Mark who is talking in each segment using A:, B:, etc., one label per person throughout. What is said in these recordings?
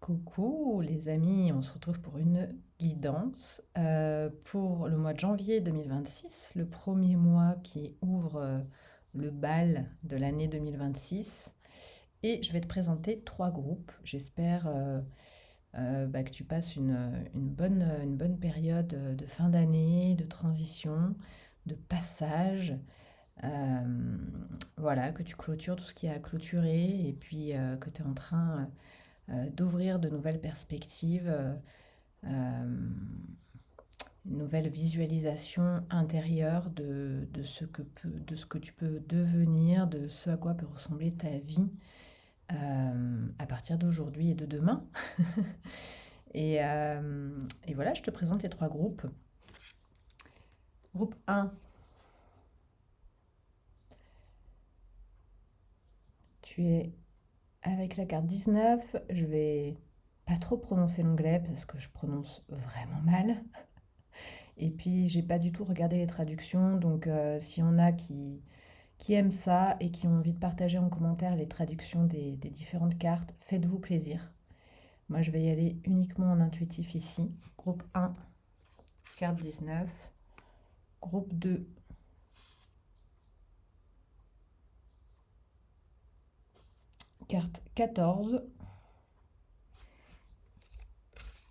A: Coucou les amis, on se retrouve pour une guidance pour le mois de janvier 2026, le premier mois qui ouvre le bal de l'année 2026. Et je vais te présenter trois groupes. J'espère que tu passes une bonne période de fin d'année, de transition, de passage. Euh, voilà, que tu clôtures tout ce qui est à clôturer et puis que tu es en train d'ouvrir de nouvelles perspectives, une nouvelle visualisation intérieure de ce que tu peux devenir, de ce à quoi peut ressembler ta vie à partir d'aujourd'hui et de demain. Et voilà, je te présente les trois groupes. Groupe 1, tu es avec la carte 19. Je vais pas trop prononcer l'anglais parce que je prononce vraiment mal. Et puis, j'ai pas du tout regardé les traductions, donc s'il y en a qui aiment ça et qui ont envie de partager en commentaire les traductions des différentes cartes, faites-vous plaisir. Moi, je vais y aller uniquement en intuitif ici. Groupe 1, carte 19. Groupe 2, carte 14.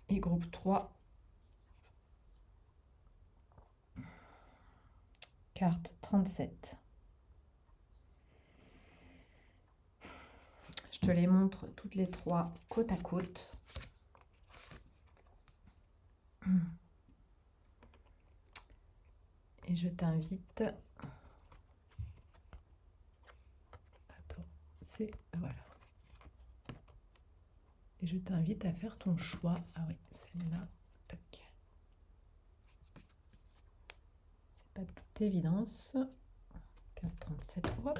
A: Et groupe 3, carte 37. Je te les montre toutes les trois côte à côte. Et je t'invite. Attends, c'est. Voilà. Et je t'invite à faire ton choix. Ah oui, celle-là. Tac. C'est pas de toute évidence. Carte 37, hop.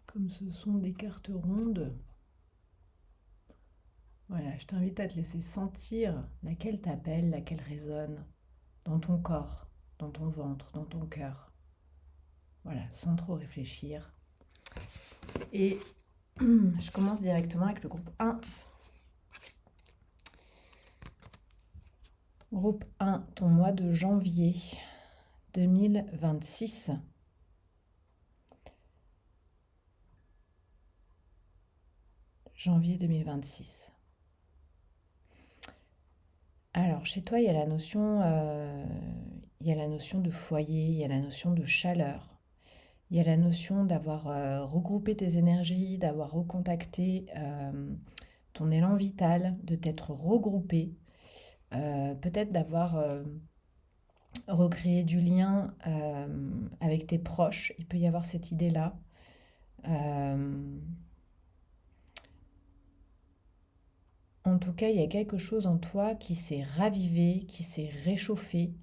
A: Comme ce sont des cartes rondes, voilà, je t'invite à te laisser sentir laquelle t'appelle, laquelle résonne dans ton corps, dans ton ventre, dans ton cœur. Voilà, sans trop réfléchir. Et je commence directement avec le groupe 1. Groupe 1, ton mois de janvier 2026. Janvier 2026. Alors, chez toi, il y a la notion de foyer, il y a la notion de chaleur. Il y a la notion d'avoir regroupé tes énergies, d'avoir recontacté ton élan vital, de t'être regroupé, peut-être d'avoir recréé du lien avec tes proches. Il peut y avoir cette idée-là. En tout cas, il y a quelque chose en toi qui s'est ravivé, qui s'est réchauffé.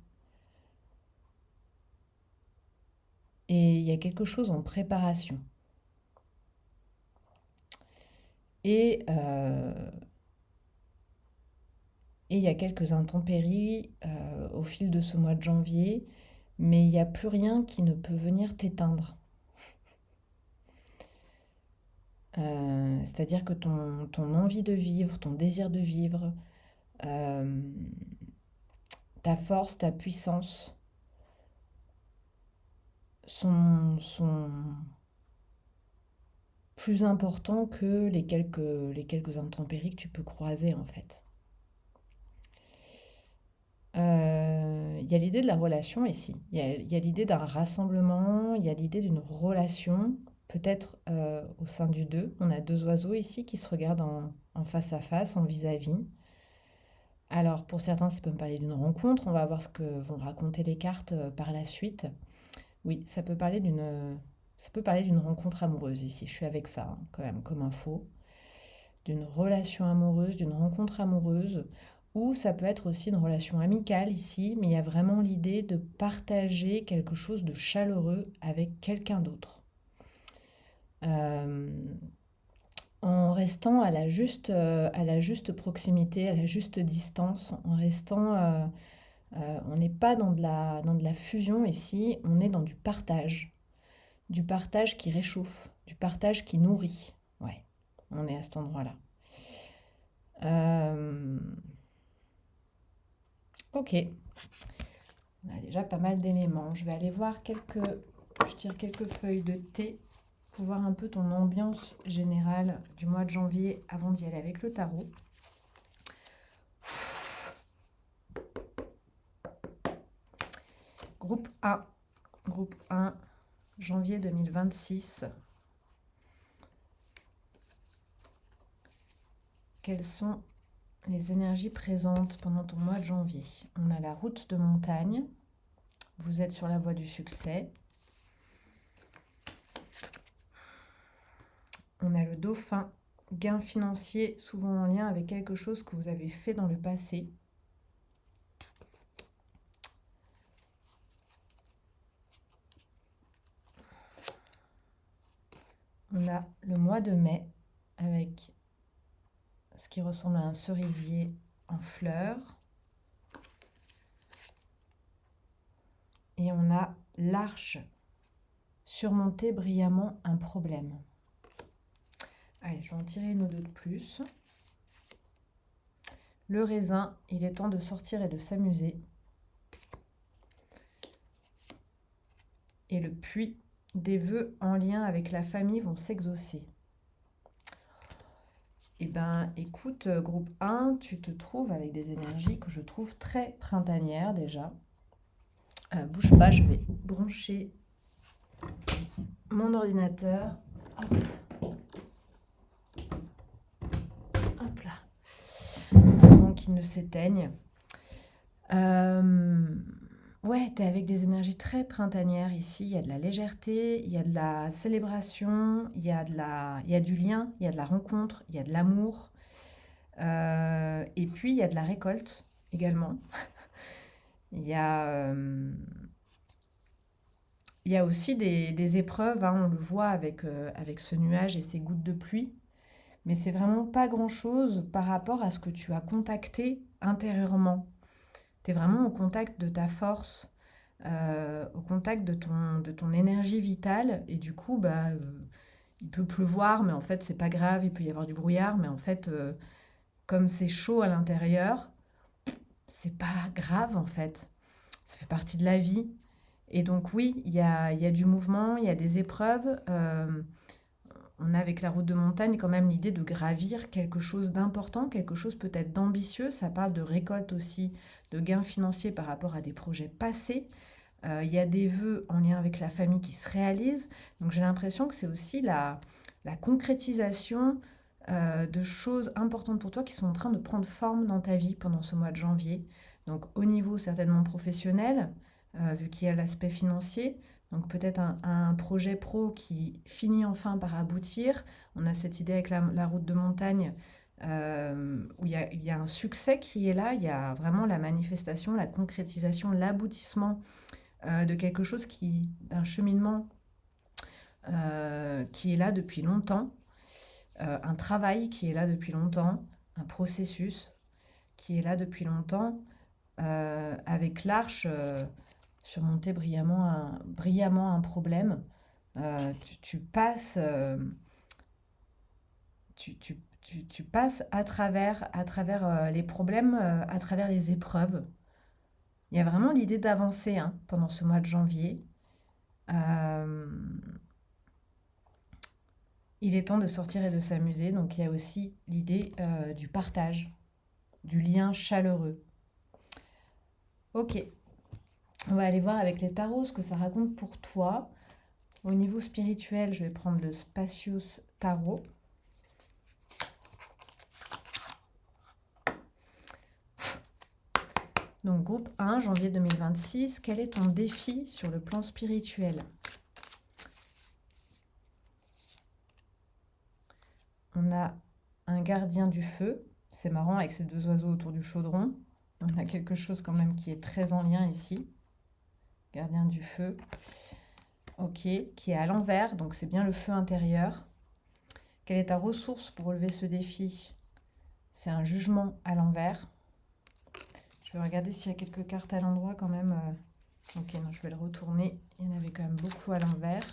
A: Et il y a quelque chose en préparation. Et il y a quelques intempéries au fil de ce mois de janvier, mais il n'y a plus rien qui ne peut venir t'éteindre. C'est-à-dire que ton envie de vivre, ton désir de vivre, euh, ta force, ta puissance sont plus importants que les quelques intempéries que tu peux croiser en fait. Il y a l'idée de la relation ici. Il y a l'idée d'un rassemblement, il y a l'idée d'une relation, peut-être au sein du deux. On a deux oiseaux ici qui se regardent en face à face, en vis-à-vis. Alors pour certains, ça peut me parler d'une rencontre. On va voir ce que vont raconter les cartes par la suite. Oui, ça peut parler d'une rencontre amoureuse ici. Je suis avec ça, hein, quand même, comme info. D'une relation amoureuse, d'une rencontre amoureuse, ou ça peut être aussi une relation amicale ici, mais il y a vraiment l'idée de partager quelque chose de chaleureux avec quelqu'un d'autre. Euh, En restant à la juste proximité, à la juste distance, en restant, on n'est pas dans de la fusion ici, on est dans du partage. du partage qui réchauffe, du partage qui nourrit. Ouais, on est à cet endroit-là. Ok, on a déjà pas mal d'éléments. Je vais aller voir je tire quelques feuilles de thé pour voir un peu ton ambiance générale du mois de janvier avant d'y aller avec le tarot. Groupe 1, janvier 2026. Quelles sont les énergies présentes pendant ton mois de janvier? On a la route de montagne. Vous êtes sur la voie du succès. On a le dauphin, gain financier, souvent en lien avec quelque chose que vous avez fait dans le passé. On a le mois de mai avec ce qui ressemble à un cerisier en fleurs. Et on a l'arche, surmonter brillamment un problème. Allez, je vais en tirer une ou deux de plus. Le raisin, il est temps de sortir et de s'amuser. Et le puits, des vœux en lien avec la famille vont s'exaucer. Eh bien, écoute, groupe 1, tu te trouves avec des énergies que je trouve très printanières déjà. Bouge pas, je vais brancher mon ordinateur. Hop. Hop là. Avant qu'il ne s'éteigne. Ouais, tu es avec des énergies très printanières ici. Il y a de la légèreté, il y a de la célébration, il y a du lien, il y a de la rencontre, il y a de l'amour. Et puis, il y a de la récolte également. Il y a aussi des épreuves, hein, on le voit avec ce nuage et ces gouttes de pluie. Mais c'est vraiment pas grand-chose par rapport à ce que tu as contacté intérieurement. Tu es vraiment au contact de ta force, au contact de ton énergie vitale. Et du coup, il peut pleuvoir, mais en fait, c'est pas grave. Il peut y avoir du brouillard, mais en fait, comme c'est chaud à l'intérieur, c'est pas grave, en fait. Ça fait partie de la vie. Et donc, oui, il y a du mouvement, il y a des épreuves. On a avec la route de montagne quand même l'idée de gravir quelque chose d'important, quelque chose peut-être d'ambitieux. Ça parle de récolte aussi, de gains financiers par rapport à des projets passés. Il y a des vœux en lien avec la famille qui se réalisent. Donc j'ai l'impression que c'est aussi la concrétisation de choses importantes pour toi qui sont en train de prendre forme dans ta vie pendant ce mois de janvier. Donc au niveau certainement professionnel, vu qu'il y a l'aspect financier, donc peut-être un projet pro qui finit enfin par aboutir. On a cette idée avec la route de montagne où il y a un succès qui est là, il y a vraiment la manifestation, la concrétisation, l'aboutissement de quelque chose d'un cheminement qui est là depuis longtemps, un travail qui est là depuis longtemps, un processus qui est là depuis longtemps, avec l'arche surmonter brillamment un problème. Tu passes, tu passes à travers les problèmes, à travers les épreuves. Il y a vraiment l'idée d'avancer hein, pendant ce mois de janvier. Il est temps de sortir et de s'amuser. Donc il y a aussi l'idée du partage, du lien chaleureux. Ok, on va aller voir avec les tarots ce que ça raconte pour toi. Au niveau spirituel, je vais prendre le Spacious Tarot. Donc groupe 1, janvier 2026, quel est ton défi sur le plan spirituel? On a un gardien du feu, c'est marrant avec ces deux oiseaux autour du chaudron. On a quelque chose quand même qui est très en lien ici. Gardien du feu, ok, qui est à l'envers, donc c'est bien le feu intérieur. Quelle est ta ressource pour relever ce défi? C'est un jugement à l'envers. Je vais regarder s'il y a quelques cartes à l'endroit quand même. Ok, non, je vais le retourner. Il y en avait quand même beaucoup à l'envers.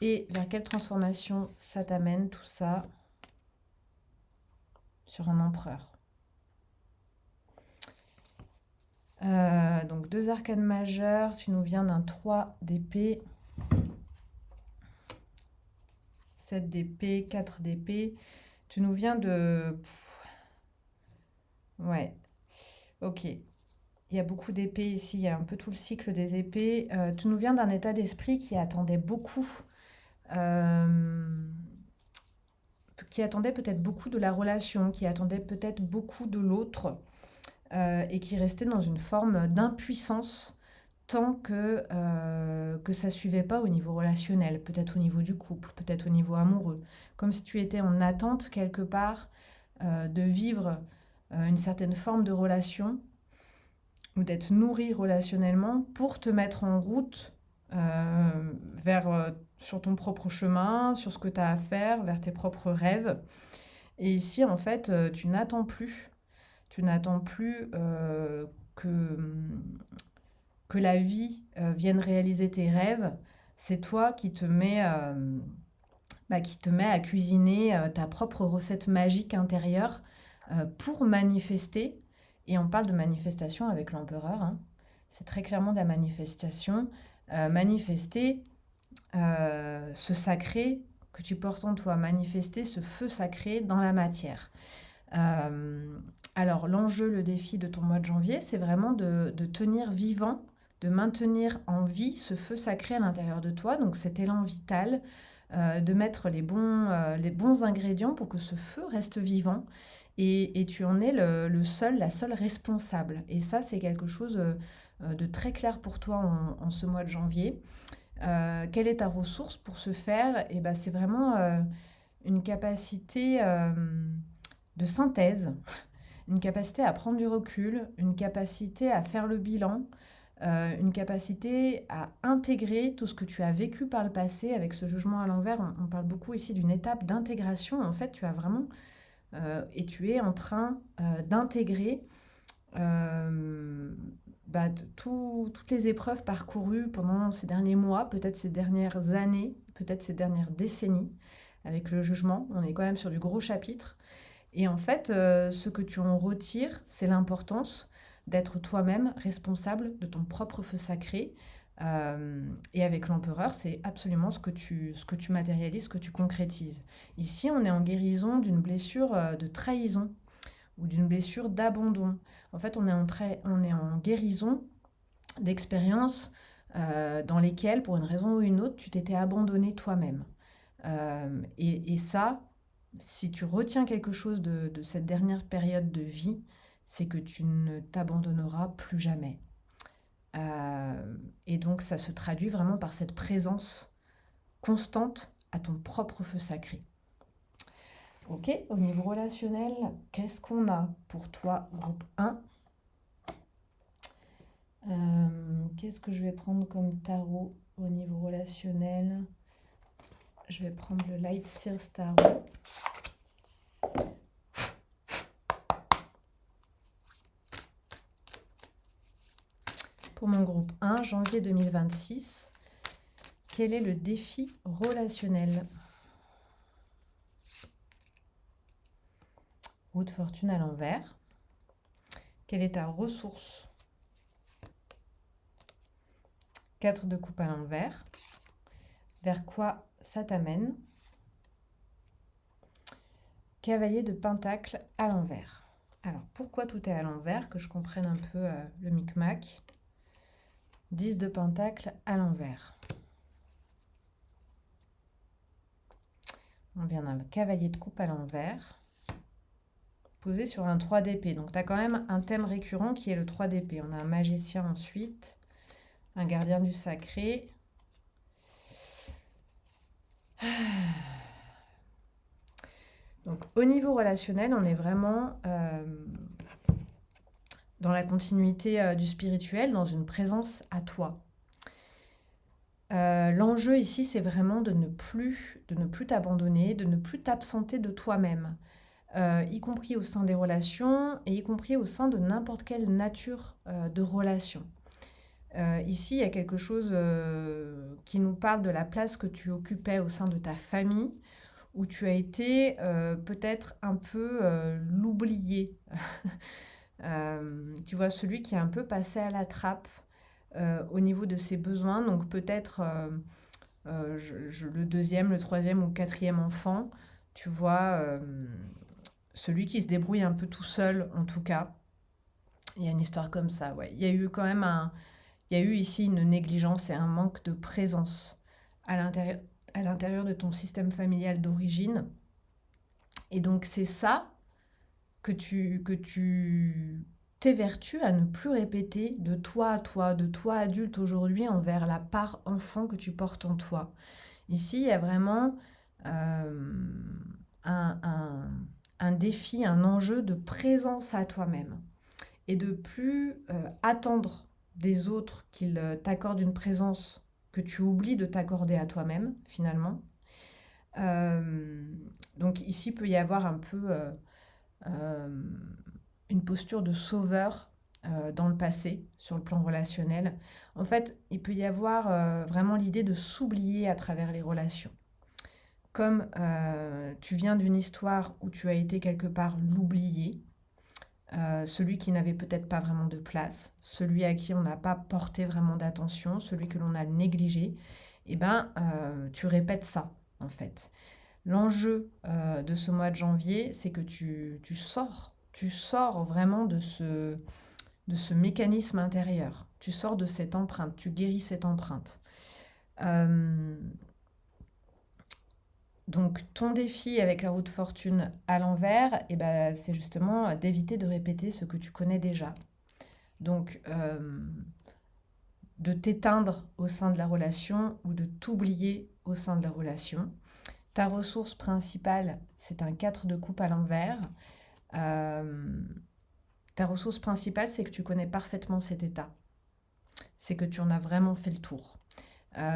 A: Et vers quelle transformation ça t'amène tout ça sur un empereur? Donc 2 arcanes majeures, tu nous viens d'un 3 d'épée, 7 d'épée, 4 d'épée. Tu nous viens de... Ouais, ok. Il y a beaucoup d'épées ici, il y a un peu tout le cycle des épées. Tu nous viens d'un état d'esprit euh, qui attendait peut-être beaucoup de la relation, qui attendait peut-être beaucoup de l'autre, et qui restait dans une forme d'impuissance tant que ça suivait pas au niveau relationnel, peut-être au niveau du couple, peut-être au niveau amoureux. Comme si tu étais en attente quelque part de vivre une certaine forme de relation ou d'être nourri relationnellement pour te mettre en route sur ton propre chemin, sur ce que tu as à faire, vers tes propres rêves. Et ici, en fait, tu n'attends plus. Tu n'attends plus que la vie vienne réaliser tes rêves. C'est toi qui te met à cuisiner ta propre recette magique intérieure pour manifester. Et on parle de manifestation avec l'empereur, hein. C'est très clairement de la manifestation. Manifester ce sacré que tu portes en toi, manifester ce feu sacré dans la matière. Euh, alors l'enjeu, le défi de ton mois de janvier, c'est vraiment de tenir vivant, de maintenir en vie ce feu sacré à l'intérieur de toi, donc cet élan vital, de mettre les bons ingrédients pour que ce feu reste vivant. Et tu en es la seule responsable. Et ça, c'est quelque chose de très clair pour toi en ce mois de janvier. Quelle est ta ressource pour ce faire? Et ben, c'est vraiment une capacité de synthèse, une capacité à prendre du recul, une capacité à faire le bilan, une capacité à intégrer tout ce que tu as vécu par le passé avec ce jugement à l'envers. On parle beaucoup ici d'une étape d'intégration. En fait, tu as vraiment et tu es en train d'intégrer toutes les épreuves parcourues pendant ces derniers mois, peut-être ces dernières années, peut-être ces dernières décennies avec le jugement. On est quand même sur du gros chapitre. Et en fait, ce que tu en retires, c'est l'importance d'être toi-même responsable de ton propre feu sacré. Et avec l'empereur, c'est absolument ce que tu matérialises, ce que tu concrétises. Ici, on est en guérison d'une blessure de trahison ou d'une blessure d'abandon. En fait, on est en guérison d'expériences dans lesquelles, pour une raison ou une autre, tu t'étais abandonné toi-même. Et ça, si tu retiens quelque chose de cette dernière période de vie, c'est que tu ne t'abandonneras plus jamais. Et donc ça se traduit vraiment par cette présence constante à ton propre feu sacré. Ok, au niveau relationnel, qu'est-ce qu'on a pour toi, groupe 1? Qu'est-ce que je vais prendre comme tarot au niveau relationnel? Je vais prendre le Light Sears Tarot. Pour mon groupe 1, janvier 2026, quel est le défi relationnel? Roue de fortune à l'envers. Quelle est ta ressource? 4 de coupe à l'envers. Vers quoi ça t'amène? Cavalier de pentacle à l'envers. Alors, pourquoi tout est à l'envers? Que je comprenne un peu le micmac. 10 de pentacle à l'envers. On vient d'un cavalier de coupe à l'envers, posé sur un 3 d'épée. Donc, tu as quand même un thème récurrent qui est le 3 d'épée. On a un magicien ensuite, un gardien du sacré. Donc, au niveau relationnel, on est vraiment dans la continuité du spirituel, dans une présence à toi. L'enjeu ici, c'est vraiment de ne plus t'abandonner, de ne plus t'absenter de toi-même, y compris au sein des relations et y compris au sein de n'importe quelle nature de relation. Ici, il y a quelque chose qui nous parle de la place que tu occupais au sein de ta famille, où tu as été peut-être un peu l'oublié. Tu vois, celui qui est un peu passé à la trappe au niveau de ses besoins. Donc peut-être le deuxième, le troisième ou le quatrième enfant, tu vois, celui qui se débrouille un peu tout seul en tout cas. Il y a une histoire comme ça, ouais. Il y a eu quand même il y a eu ici une négligence et un manque de présence à l'intérieur, à l'intérieur de ton système familial d'origine. Et donc c'est ça que tu t'évertues à ne plus répéter de toi à toi, de toi adulte aujourd'hui envers la part enfant que tu portes en toi. Ici, il y a vraiment un, un- un défi, un enjeu de présence à toi-même et de plus attendre des autres qu'ils t'accordent une présence que tu oublies de t'accorder à toi-même, finalement. Euh, donc ici, peut y avoir un peu euh, une posture de sauveur dans le passé, sur le plan relationnel. En fait, il peut y avoir vraiment l'idée de s'oublier à travers les relations. Comme tu viens d'une histoire où tu as été quelque part l'oublié, celui qui n'avait peut-être pas vraiment de place, celui à qui on n'a pas porté vraiment d'attention, celui que l'on a négligé, eh ben, tu répètes ça, en fait. L'enjeu de ce mois de janvier, c'est que tu sors vraiment de ce mécanisme intérieur. Tu sors de cette empreinte, tu guéris cette empreinte. Euh, donc, ton défi avec la roue de fortune à l'envers, eh ben, c'est justement d'éviter de répéter ce que tu connais déjà. Donc, de t'éteindre au sein de la relation ou de t'oublier au sein de la relation. Ta ressource principale, c'est un 4 de coupe à l'envers. Euh, Ta ressource principale, c'est que tu connais parfaitement cet état. C'est que tu en as vraiment fait le tour.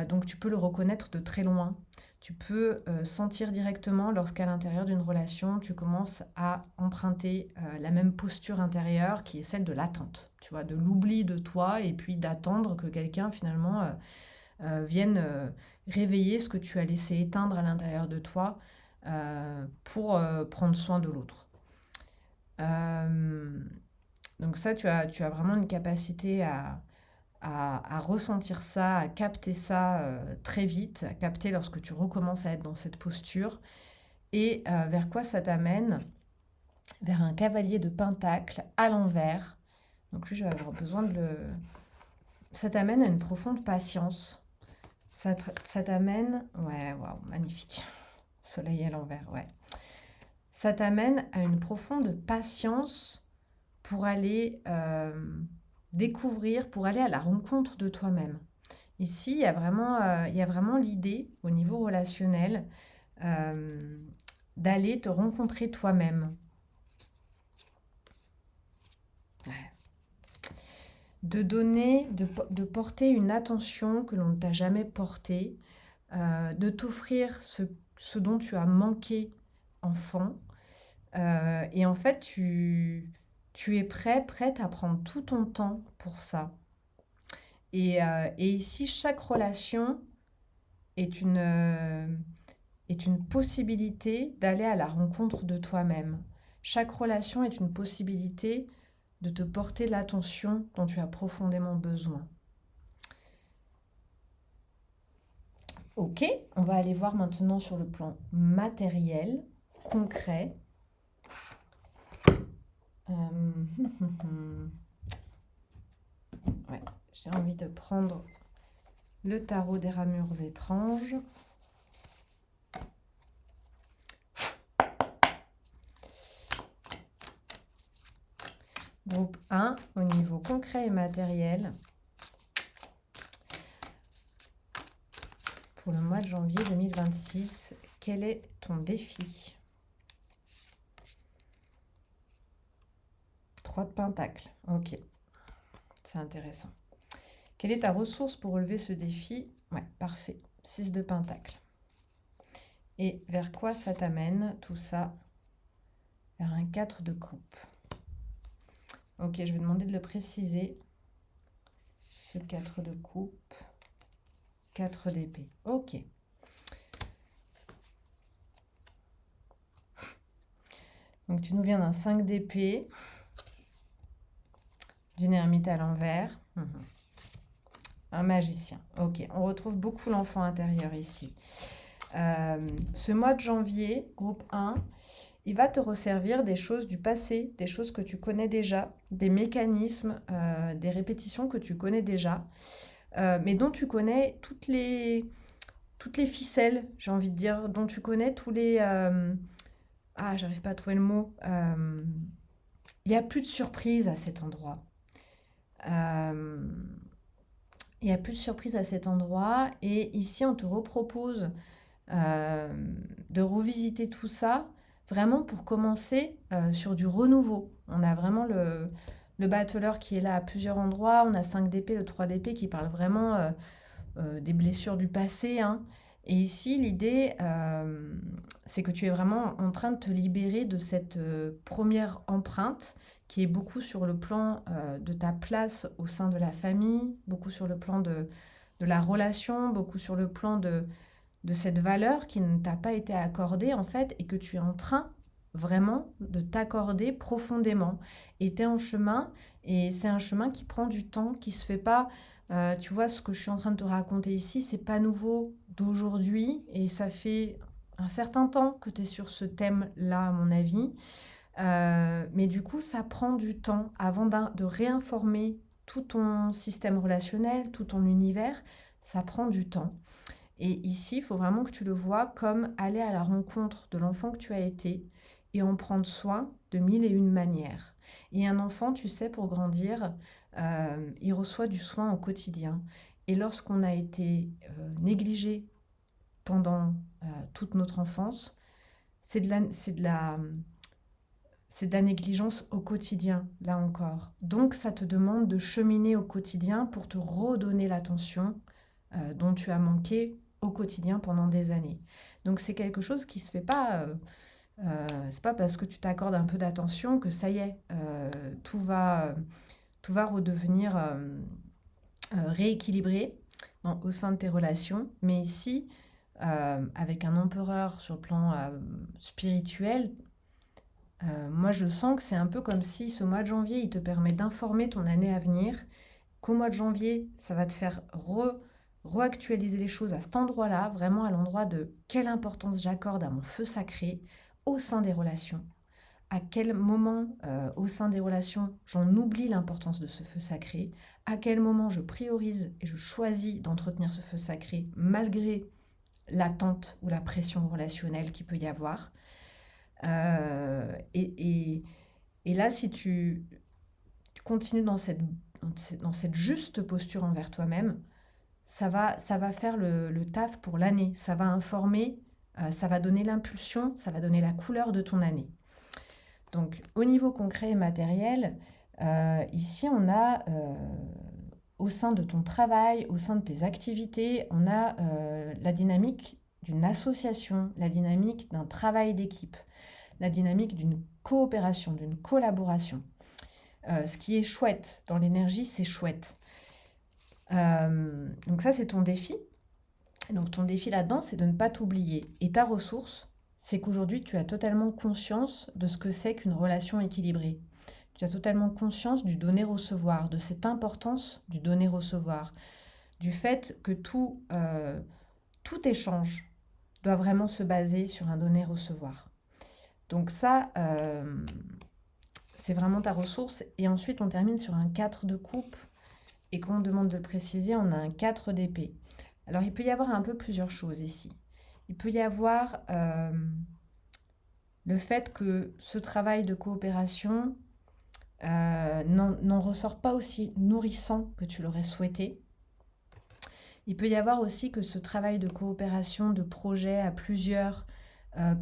A: Donc tu peux le reconnaître de très loin. Tu peux sentir directement lorsqu'à l'intérieur d'une relation, tu commences à emprunter la même posture intérieure qui est celle de l'attente, tu vois, de l'oubli de toi et puis d'attendre que quelqu'un finalement vienne réveiller ce que tu as laissé éteindre à l'intérieur de toi pour prendre soin de l'autre. Euh, donc ça, tu as vraiment une capacité à ressentir ça, à capter ça très vite, à capter lorsque tu recommences à être dans cette posture. Et vers quoi ça t'amène? Vers un cavalier de pentacle à l'envers. Donc lui, je vais avoir besoin de le... Ça t'amène à une profonde patience. Ça t'amène... Ouais, waouh, magnifique. Soleil à l'envers, ouais. Ça t'amène à une profonde patience pour aller découvrir, pour aller à la rencontre de toi-même. Ici, il y a vraiment l'idée, au niveau relationnel, euh, d'aller te rencontrer toi-même. Ouais. De donner, de porter une attention que l'on ne t'a jamais portée, de t'offrir ce dont tu as manqué enfant. Et en fait, tu es prête à prendre tout ton temps pour ça. Et ici, chaque relation est est une possibilité d'aller à la rencontre de toi-même. Chaque relation est une possibilité de te porter l'attention dont tu as profondément besoin. Ok, on va aller voir maintenant sur le plan matériel, concret. Ouais, j'ai envie de prendre le tarot des ramures étranges. Groupe 1, au niveau concret et matériel, pour le mois de janvier 2026, quel est ton défi? 3 de pentacles, ok, c'est intéressant. Quelle est ta ressource pour relever ce défi? Ouais, parfait, 6 de pentacles. Et vers quoi ça t'amène tout ça? Vers un 4 de coupe. Ok, je vais demander de le préciser. ce 4 de coupe, 4 d'épée. Ok. Donc tu nous viens d'un 5 d'épée, d'une ermite à l'envers, un magicien. Ok, on retrouve beaucoup l'enfant intérieur ici. Ce mois de janvier, groupe 1, il va te resservir des choses du passé, des choses que tu connais déjà, des mécanismes, des répétitions que tu connais déjà, mais dont tu connais toutes les ficelles, j'ai envie de dire, dont tu connais tous les... j'arrive pas à trouver le mot. Il n'y a plus de surprise à cet endroit. Il n'y a plus de surprise à cet endroit. Et ici, on te repropose de revisiter tout ça, vraiment pour commencer sur du renouveau. On a vraiment le battleur qui est là à plusieurs endroits. On a 5 d'épée, le 3 d'épée qui parle vraiment des blessures du passé, hein. Et ici, l'idée, c'est que tu es vraiment en train de te libérer de cette première empreinte qui est beaucoup sur le plan de ta place au sein de la famille, beaucoup sur le plan de la relation, beaucoup sur le plan de cette valeur qui ne t'a pas été accordée en fait et que tu es en train vraiment de t'accorder profondément. Et tu es en chemin et c'est un chemin qui prend du temps, qui se fait pas. Tu vois, ce que je suis en train de te raconter ici, c'est pas nouveau d'aujourd'hui et ça fait un certain temps que tu es sur ce thème-là, à mon avis. Mais du coup, ça prend du temps avant de réinformer tout ton système relationnel, tout ton univers. Ça prend du temps. Et ici, il faut vraiment que tu le vois comme aller à la rencontre de l'enfant que tu as été et en prendre soin de mille et une manières. Et un enfant, tu sais, pour grandir, il reçoit du soin au quotidien. Et lorsqu'on a été négligé pendant toute notre enfance, c'est de la négligence au quotidien, là encore. Donc, ça te demande de cheminer au quotidien pour te redonner l'attention dont tu as manqué au quotidien pendant des années. Donc, c'est quelque chose qui se fait pas. C'est pas parce que tu t'accordes un peu d'attention que ça y est, tout va redevenir rééquilibré au sein de tes relations. Mais ici, avec un empereur sur le plan spirituel, moi je sens que c'est un peu comme si ce mois de janvier, il te permet d'informer ton année à venir, qu'au mois de janvier, ça va te faire reactualiser les choses à cet endroit-là, vraiment à l'endroit de quelle importance j'accorde à mon feu sacré au sein des relations. À quel moment au sein des relations j'en oublie l'importance de ce feu sacré, à quel moment je priorise et je choisis d'entretenir ce feu sacré malgré l'attente ou la pression relationnelle qu'il peut y avoir. Et là, si tu continues dans cette juste posture envers toi-même, ça va faire le taf pour l'année. Ça va informer, ça va donner l'impulsion, ça va donner la couleur de ton année. Donc, au niveau concret et matériel, ici, on a, au sein de ton travail, au sein de tes activités, on a la dynamique d'une association, la dynamique d'un travail d'équipe, la dynamique d'une coopération, d'une collaboration. Ce qui est chouette dans l'énergie, c'est chouette. Donc ça, c'est ton défi. Donc ton défi là-dedans, c'est de ne pas t'oublier. Et ta ressource, c'est qu'aujourd'hui, tu as totalement conscience de ce que c'est qu'une relation équilibrée. Tu as totalement conscience du donner-recevoir, de cette importance du donner-recevoir, du fait que tout échange doit vraiment se baser sur un donner-recevoir. Donc ça, c'est vraiment ta ressource. Et ensuite, on termine sur un 4 de coupe. Et quand on demande de le préciser, on a un 4 d'épée. Alors, il peut y avoir un peu plusieurs choses ici. Il peut y avoir le fait que ce travail de coopération n'en ressort pas aussi nourrissant que tu l'aurais souhaité. Il peut y avoir aussi que ce travail de coopération, de projet à plusieurs,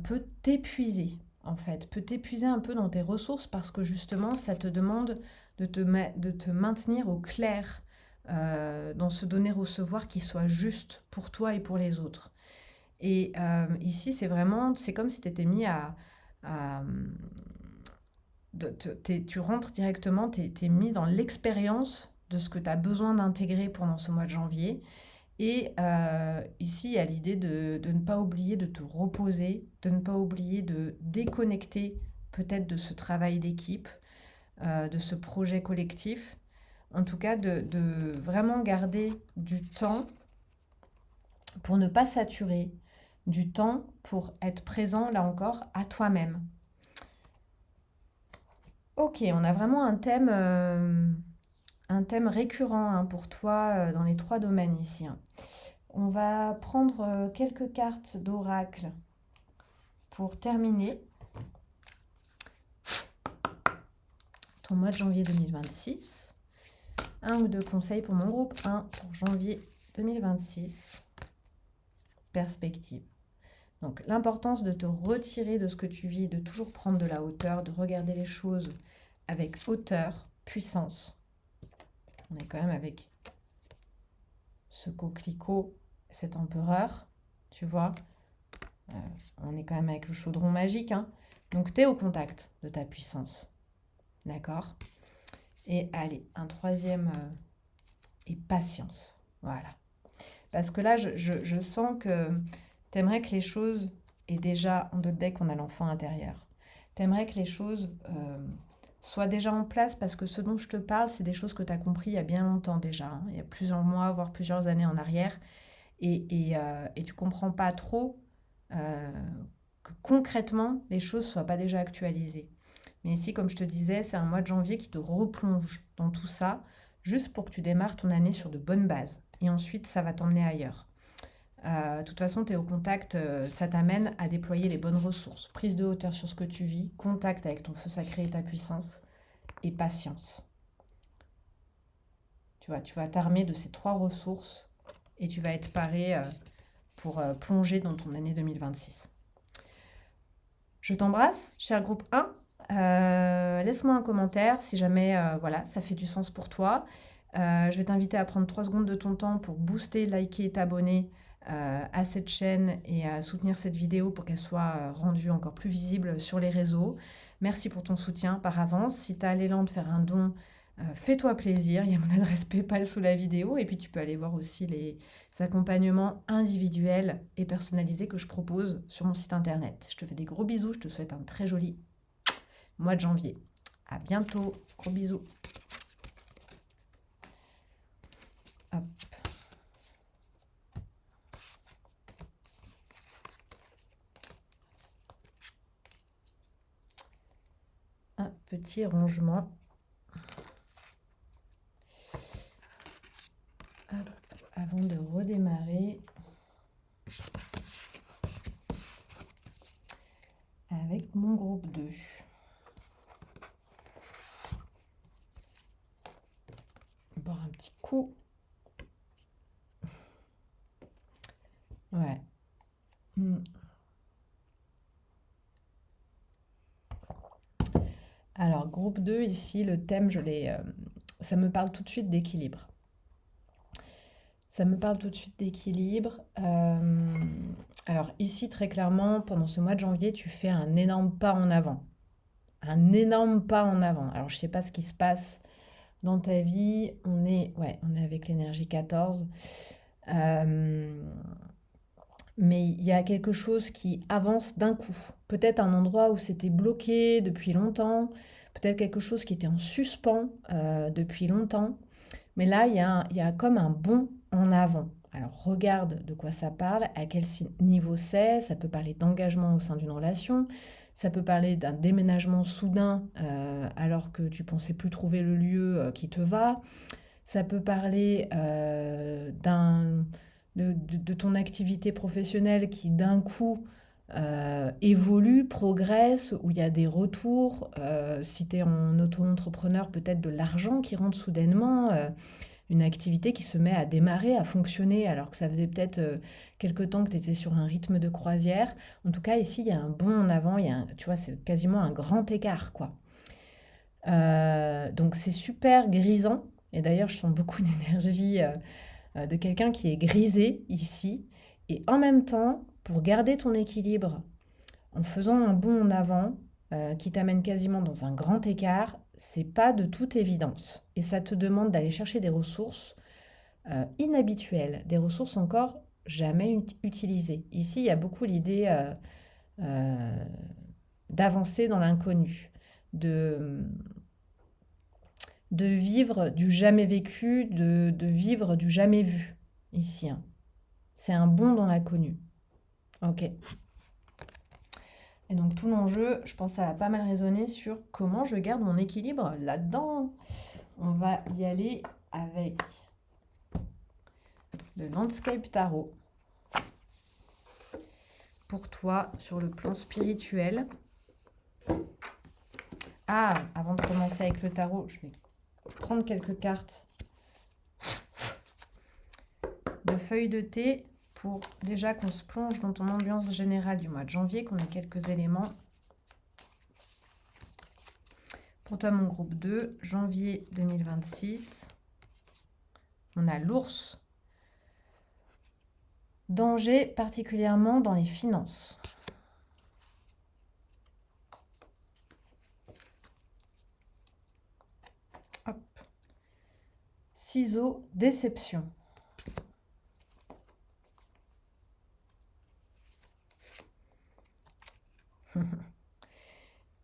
A: peut t'épuiser, en fait, peut t'épuiser un peu dans tes ressources parce que justement, ça te demande de te maintenir au clair dans ce donner-recevoir qui soit juste pour toi et pour les autres. Et ici, c'est comme si tu étais mis à tu rentres directement, tu es mis dans l'expérience de ce que tu as besoin d'intégrer pendant ce mois de janvier. Et ici, il y a l'idée de ne pas oublier de te reposer, de ne pas oublier de déconnecter peut-être de ce travail d'équipe, de ce projet collectif. En tout cas, de vraiment garder du temps pour ne pas saturer, du temps pour être présent, là encore, à toi-même. Ok, on a vraiment un thème récurrent hein, pour toi dans les 3 domaines ici. Hein. On va prendre quelques cartes d'oracle pour terminer ton mois de janvier 2026. Un ou deux conseils pour mon groupe 1 pour janvier 2026. Perspective. Donc l'importance de te retirer de ce que tu vis, de toujours prendre de la hauteur, de regarder les choses avec hauteur, puissance. On est quand même avec ce coquelicot, cet empereur, tu vois. On est quand même avec le chaudron magique. Hein. Donc tu es au contact de ta puissance. D'accord? Et allez, un troisième et patience. Voilà. Parce que là, je sens que tu aimerais que les choses, et déjà en d'autres decks, on a l'enfant intérieur. Tu aimerais que les choses soient déjà en place parce que ce dont je te parle, c'est des choses que tu as compris il y a bien longtemps déjà. Hein. Il y a plusieurs mois, voire plusieurs années en arrière. Et tu ne comprends pas trop que concrètement, les choses ne soient pas déjà actualisées. Mais ici, comme je te disais, c'est un mois de janvier qui te replonge dans tout ça, juste pour que tu démarres ton année sur de bonnes bases. Et ensuite, ça va t'emmener ailleurs. De toute façon, tu es au contact, ça t'amène à déployer les bonnes ressources. Prise de hauteur sur ce que tu vis, contact avec ton feu sacré et ta puissance, et patience. Tu vois, tu vas t'armer de ces 3 ressources et tu vas être paré pour plonger dans ton année 2026. Je t'embrasse, cher groupe 1. Laisse-moi un commentaire si jamais voilà, ça fait du sens pour toi. Je vais t'inviter à prendre 3 secondes de ton temps pour booster, liker et t'abonner à cette chaîne et à soutenir cette vidéo pour qu'elle soit rendue encore plus visible sur les réseaux. Merci pour ton soutien par avance. Si tu as l'élan de faire un don, fais-toi plaisir. Il y a mon adresse PayPal sous la vidéo et puis tu peux aller voir aussi les accompagnements individuels et personnalisés que je propose sur mon site internet. Je te fais des gros bisous. Je te souhaite un très joli mois de janvier. À bientôt. Gros bisous. Hop. Un petit rangement. Hop. Avant de redémarrer avec mon groupe 2. Boire un petit coup. Ouais. Alors, groupe 2, ici, le thème, ça me parle tout de suite d'équilibre. Ça me parle tout de suite d'équilibre. Alors, ici, très clairement, pendant ce mois de janvier, tu fais un énorme pas en avant. Un énorme pas en avant. Alors, je ne sais pas ce qui se passe dans ta vie. On est avec l'énergie 14. Mais il y a quelque chose qui avance d'un coup. Peut-être un endroit où c'était bloqué depuis longtemps, peut-être quelque chose qui était en suspens depuis longtemps. Mais là, il y a comme un bond en avant. Alors regarde de quoi ça parle, à quel niveau c'est. Ça peut parler d'engagement au sein d'une relation, ça peut parler d'un déménagement soudain alors que tu pensais plus trouver le lieu qui te va. Ça peut parler de ton activité professionnelle qui d'un coup évolue, progresse, où il y a des retours. Si tu es en auto-entrepreneur, peut-être de l'argent qui rentre soudainement, une activité qui se met à démarrer, à fonctionner, alors que ça faisait peut-être quelque temps que tu étais sur un rythme de croisière. En tout cas, ici, il y a un bond en avant, tu vois, c'est quasiment un grand écart, quoi. Donc c'est super grisant, et d'ailleurs, je sens beaucoup d'énergie de quelqu'un qui est grisé ici, et en même temps, pour garder ton équilibre, en faisant un bond en avant, qui t'amène quasiment dans un grand écart, c'est pas de toute évidence. Et ça te demande d'aller chercher des ressources inhabituelles, des ressources encore jamais utilisées. Ici, il y a beaucoup l'idée euh, d'avancer dans l'inconnu, de, de vivre du jamais vécu, de vivre du jamais vu, ici, hein. C'est un bond dans l'inconnu. Ok. Et donc tout l'enjeu, je pense que ça va pas mal résonner sur comment je garde mon équilibre là-dedans. On va y aller avec le Landscape Tarot. Pour toi, sur le plan spirituel. Ah, avant de commencer avec le tarot, je vais prendre quelques cartes de feuilles de thé pour déjà qu'on se plonge dans ton ambiance générale du mois de janvier, qu'on ait quelques éléments. Pour toi, mon groupe 2, janvier 2026. On a l'ours. Danger particulièrement dans les finances. Hop. Ciseaux, déception.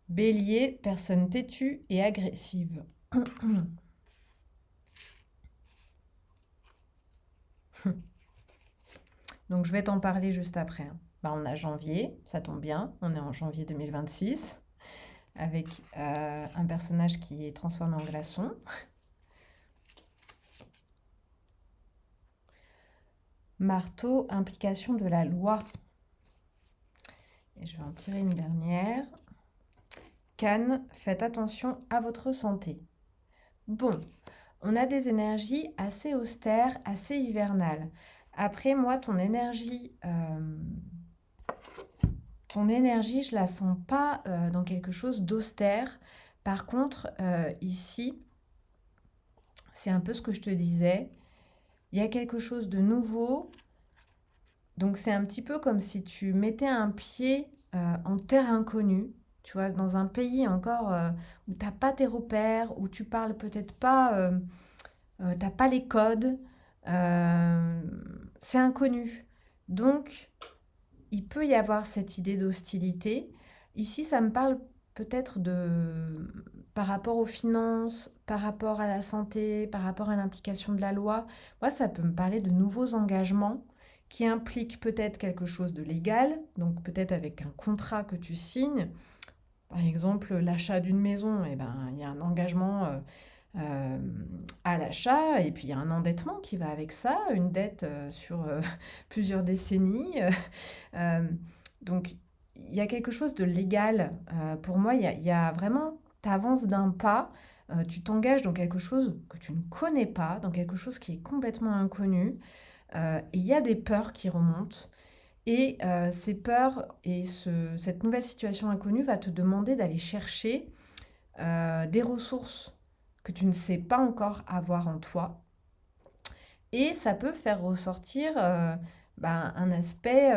A: Bélier, personne têtue et agressive. Donc je vais t'en parler juste après, hein. Bah, on a janvier, ça tombe bien, on est en janvier 2026, avec un personnage qui est transformé en glaçon. Marteau, implication de la loi. Et je vais en tirer une dernière. Canne, faites attention à votre santé. Bon, on a des énergies assez austères, assez hivernales. Après, moi, ton énergie, je la sens pas dans quelque chose d'austère. Par contre, ici, c'est un peu ce que je te disais. Il y a quelque chose de nouveau. Donc, c'est un petit peu comme si tu mettais un pied en terre inconnue. Tu vois, dans un pays encore où tu n'as pas tes repères, où tu parles peut-être pas, t'as pas les codes, euh, c'est inconnu. Donc, il peut y avoir cette idée d'hostilité. Ici, ça me parle peut-être de par rapport aux finances, par rapport à la santé, par rapport à l'implication de la loi. Moi, ça peut me parler de nouveaux engagements qui impliquent peut-être quelque chose de légal, donc peut-être avec un contrat que tu signes. Par exemple, l'achat d'une maison, eh ben, il y a un engagement euh, à l'achat et puis il y a un endettement qui va avec ça, une dette sur plusieurs décennies. Euh, donc, il y a quelque chose de légal. Pour moi, il y a vraiment, tu avances d'un pas, tu t'engages dans quelque chose que tu ne connais pas, dans quelque chose qui est complètement inconnu. Et il y a des peurs qui remontent. Et ces peurs et cette nouvelle situation inconnue va te demander d'aller chercher des ressources que tu ne sais pas encore avoir en toi. Et ça peut faire ressortir un aspect,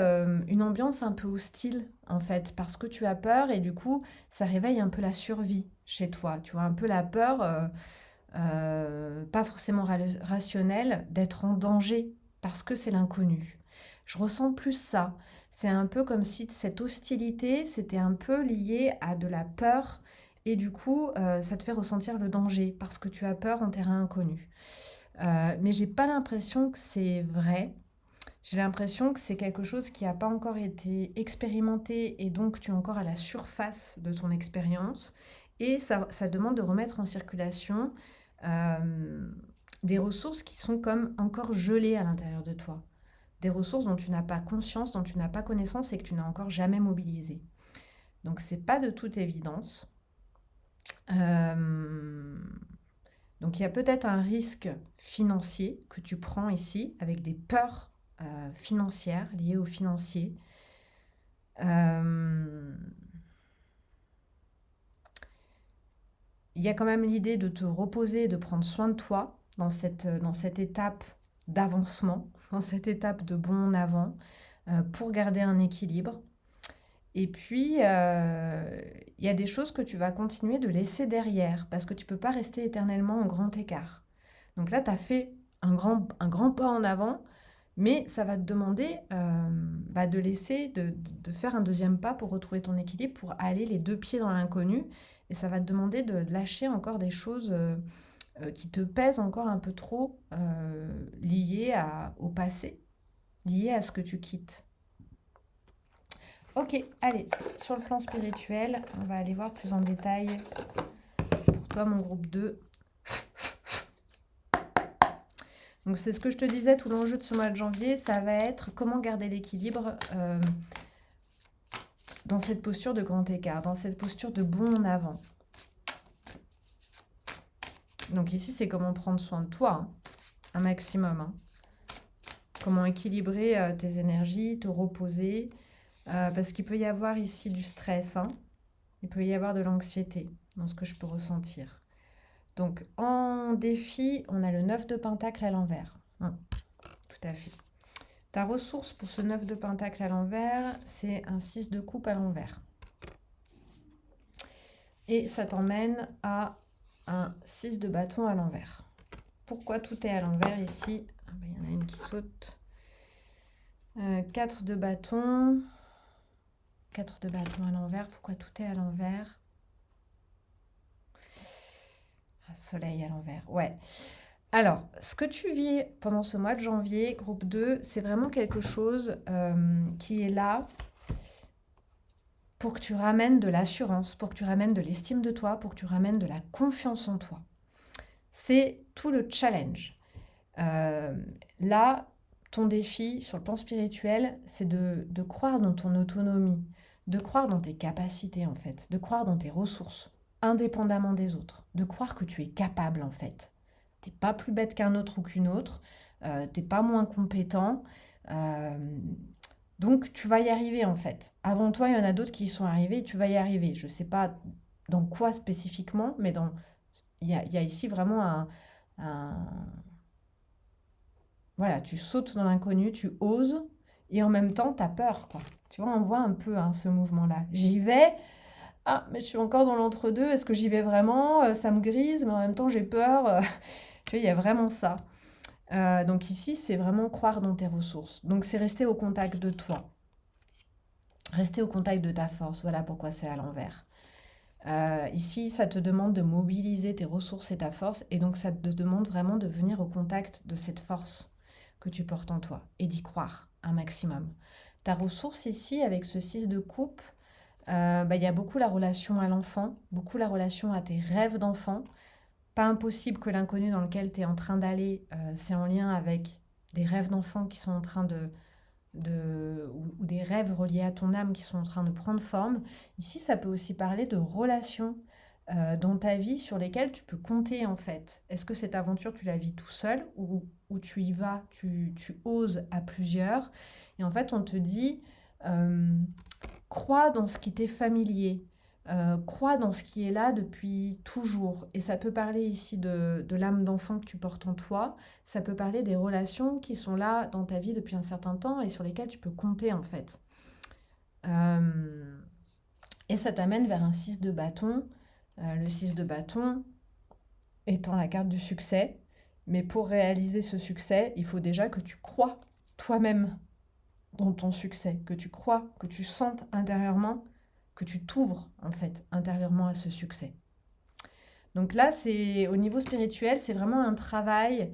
A: une ambiance un peu hostile, en fait, parce que tu as peur et du coup, ça réveille un peu la survie chez toi. Tu vois, un peu la peur, pas forcément rationnelle, d'être en danger parce que c'est l'inconnu. Je ressens plus ça. C'est un peu comme si cette hostilité, c'était un peu lié à de la peur et du coup, ça te fait ressentir le danger parce que tu as peur en terrain inconnu. Mais j'ai pas l'impression que c'est vrai. J'ai l'impression que c'est quelque chose qui n'a pas encore été expérimenté et donc tu es encore à la surface de ton expérience. Et ça demande de remettre en circulation euh, des ressources qui sont comme encore gelées à l'intérieur de toi. Des ressources dont tu n'as pas conscience, dont tu n'as pas connaissance et que tu n'as encore jamais mobilisées. Donc c'est pas de toute évidence. Euh, donc il y a peut-être un risque financier que tu prends ici avec des peurs financières liées au financier. Euh, il y a quand même l'idée de te reposer, de prendre soin de toi dans cette étape d'avancement, dans cette étape de bond en avant pour garder un équilibre. Et puis, il y a des choses que tu vas continuer de laisser derrière parce que tu peux pas rester éternellement en grand écart. Donc là, tu as fait un grand pas en avant, mais ça va te demander de laisser, de faire un deuxième pas pour retrouver ton équilibre, pour aller les deux pieds dans l'inconnu. Et ça va te demander de lâcher encore des choses qui te pèsent encore un peu trop, liées au passé, liées à ce que tu quittes. Ok, allez, sur le plan spirituel, on va aller voir plus en détail pour toi, mon groupe 2. Donc c'est ce que je te disais, tout l'enjeu de ce mois de janvier, ça va être comment garder l'équilibre dans cette posture de grand écart, dans cette posture de bond en avant. Donc ici, c'est comment prendre soin de toi, hein, un maximum. Hein. Comment équilibrer tes énergies, te reposer, parce qu'il peut y avoir ici du stress, hein. Il peut y avoir de l'anxiété dans ce que je peux ressentir. Donc en défi, on a le 9 de pentacle à l'envers. Tout à fait. Ta ressource pour ce 9 de pentacle à l'envers, c'est un 6 de coupe à l'envers. Et ça t'emmène à un 6 de bâton à l'envers. Pourquoi tout est à l'envers ici? Il y en a une qui saute. 4 de bâton. 4 de bâton à l'envers. Pourquoi tout est à l'envers? Un soleil à l'envers. Ouais. Alors, ce que tu vis pendant ce mois de janvier, groupe 2, c'est vraiment quelque chose qui est là pour que tu ramènes de l'assurance, pour que tu ramènes de l'estime de toi, pour que tu ramènes de la confiance en toi. C'est tout le challenge. Là, ton défi sur le plan spirituel, c'est de croire dans ton autonomie, de croire dans tes capacités en fait, de croire dans tes ressources, indépendamment des autres, de croire que tu es capable en fait. T'es pas plus bête qu'un autre ou qu'une autre, t'es pas moins compétent, donc tu vas y arriver en fait. Avant toi, il y en a d'autres qui y sont arrivés et tu vas y arriver. Je sais pas dans quoi spécifiquement, mais il y a ici vraiment un- Voilà, tu sautes dans l'inconnu, tu oses, et en même temps, tu as peur, quoi. Tu vois, on voit un peu hein, ce mouvement-là. J'y vais, ah, mais je suis encore dans l'entre-deux, est-ce que j'y vais vraiment? Ça me grise, mais en même temps, j'ai peur. Tu vois, il y a vraiment ça. Donc ici, c'est vraiment croire dans tes ressources. Donc c'est rester au contact de toi. Rester au contact de ta force. Voilà pourquoi c'est à l'envers. Ici, ça te demande de mobiliser tes ressources et ta force. Et donc, ça te demande vraiment de venir au contact de cette force que tu portes en toi et d'y croire un maximum. Ta ressource ici, avec ce 6 de coupe, il y a beaucoup la relation à l'enfant, beaucoup la relation à tes rêves d'enfant. Pas impossible que l'inconnu dans lequel tu es en train d'aller, c'est en lien avec des rêves d'enfant qui sont en train ou des rêves reliés à ton âme qui sont en train de prendre forme. Ici, ça peut aussi parler de relations dans ta vie sur lesquelles tu peux compter en fait. Est-ce que cette aventure, tu la vis tout seul ou tu y vas, tu oses à plusieurs? Et en fait, on te dit, euh, crois dans ce qui t'est familier. Crois dans ce qui est là depuis toujours. Et ça peut parler ici de l'âme d'enfant que tu portes en toi. Ça peut parler des relations qui sont là dans ta vie depuis un certain temps et sur lesquelles tu peux compter en fait. Et ça t'amène vers un 6 de bâton. Le 6 de bâton étant la carte du succès. Mais pour réaliser ce succès, il faut déjà que tu crois toi-même dans ton succès, que tu crois, que tu sentes intérieurement, que tu t'ouvres en fait intérieurement à ce succès. Donc là, c'est au niveau spirituel, c'est vraiment un travail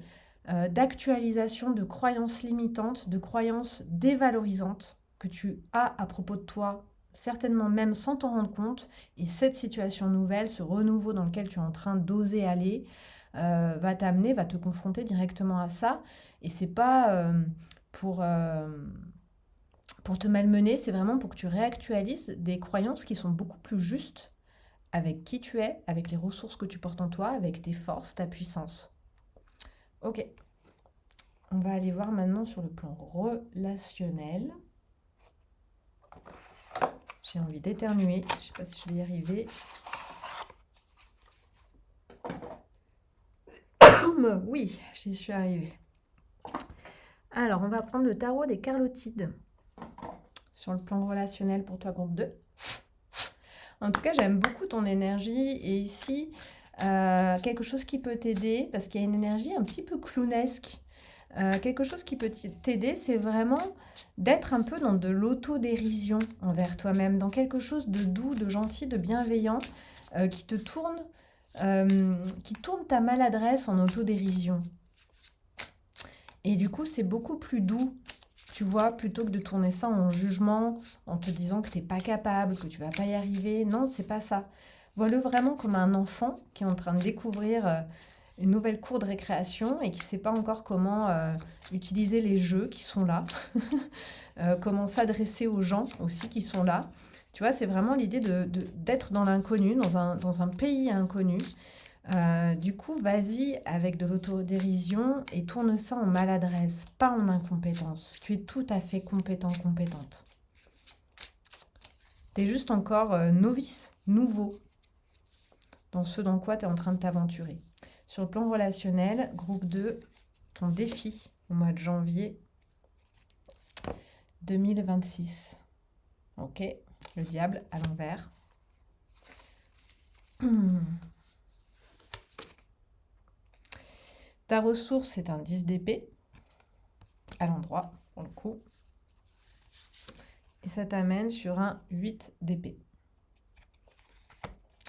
A: d'actualisation de croyances limitantes, de croyances dévalorisantes que tu as à propos de toi, certainement même sans t'en rendre compte. Et cette situation nouvelle, ce renouveau dans lequel tu es en train d'oser aller, va t'amener, va te confronter directement à ça. Et c'est pas pour, euh, pour te malmener, c'est vraiment pour que tu réactualises des croyances qui sont beaucoup plus justes avec qui tu es, avec les ressources que tu portes en toi, avec tes forces, ta puissance. Ok, on va aller voir maintenant sur le plan relationnel. J'ai envie d'éternuer, je ne sais pas si je vais y arriver. Oui, j'y suis arrivée. Alors, on va prendre le tarot des Carlotides sur le plan relationnel pour toi, groupe 2. En tout cas, j'aime beaucoup ton énergie. Et ici, quelque chose qui peut t'aider, parce qu'il y a une énergie un petit peu clownesque. Quelque chose qui peut t'aider, c'est vraiment d'être un peu dans de l'autodérision envers toi-même, dans quelque chose de doux, de gentil, de bienveillant, qui tourne ta maladresse en autodérision. Et du coup, c'est beaucoup plus doux, tu vois, plutôt que de tourner ça en jugement, en te disant que tu n'es pas capable, que tu vas pas y arriver. Non, c'est pas ça. Vois-le vraiment comme un enfant qui est en train de découvrir une nouvelle cour de récréation et qui ne sait pas encore comment utiliser les jeux qui sont là, comment s'adresser aux gens aussi qui sont là. Tu vois, c'est vraiment l'idée d'être dans l'inconnu, dans un pays inconnu. Du coup, vas-y avec de l'autodérision et tourne ça en maladresse, pas en incompétence. Tu es tout à fait compétent, compétente. Tu es juste encore novice, nouveau, dans ce dans quoi tu es en train de t'aventurer. Sur le plan relationnel, groupe 2, ton défi au mois de janvier 2026. Ok, le diable à l'envers. Ta ressource est un 10 d'épée, à l'endroit, pour le coup. Et ça t'amène sur un 8 d'épée.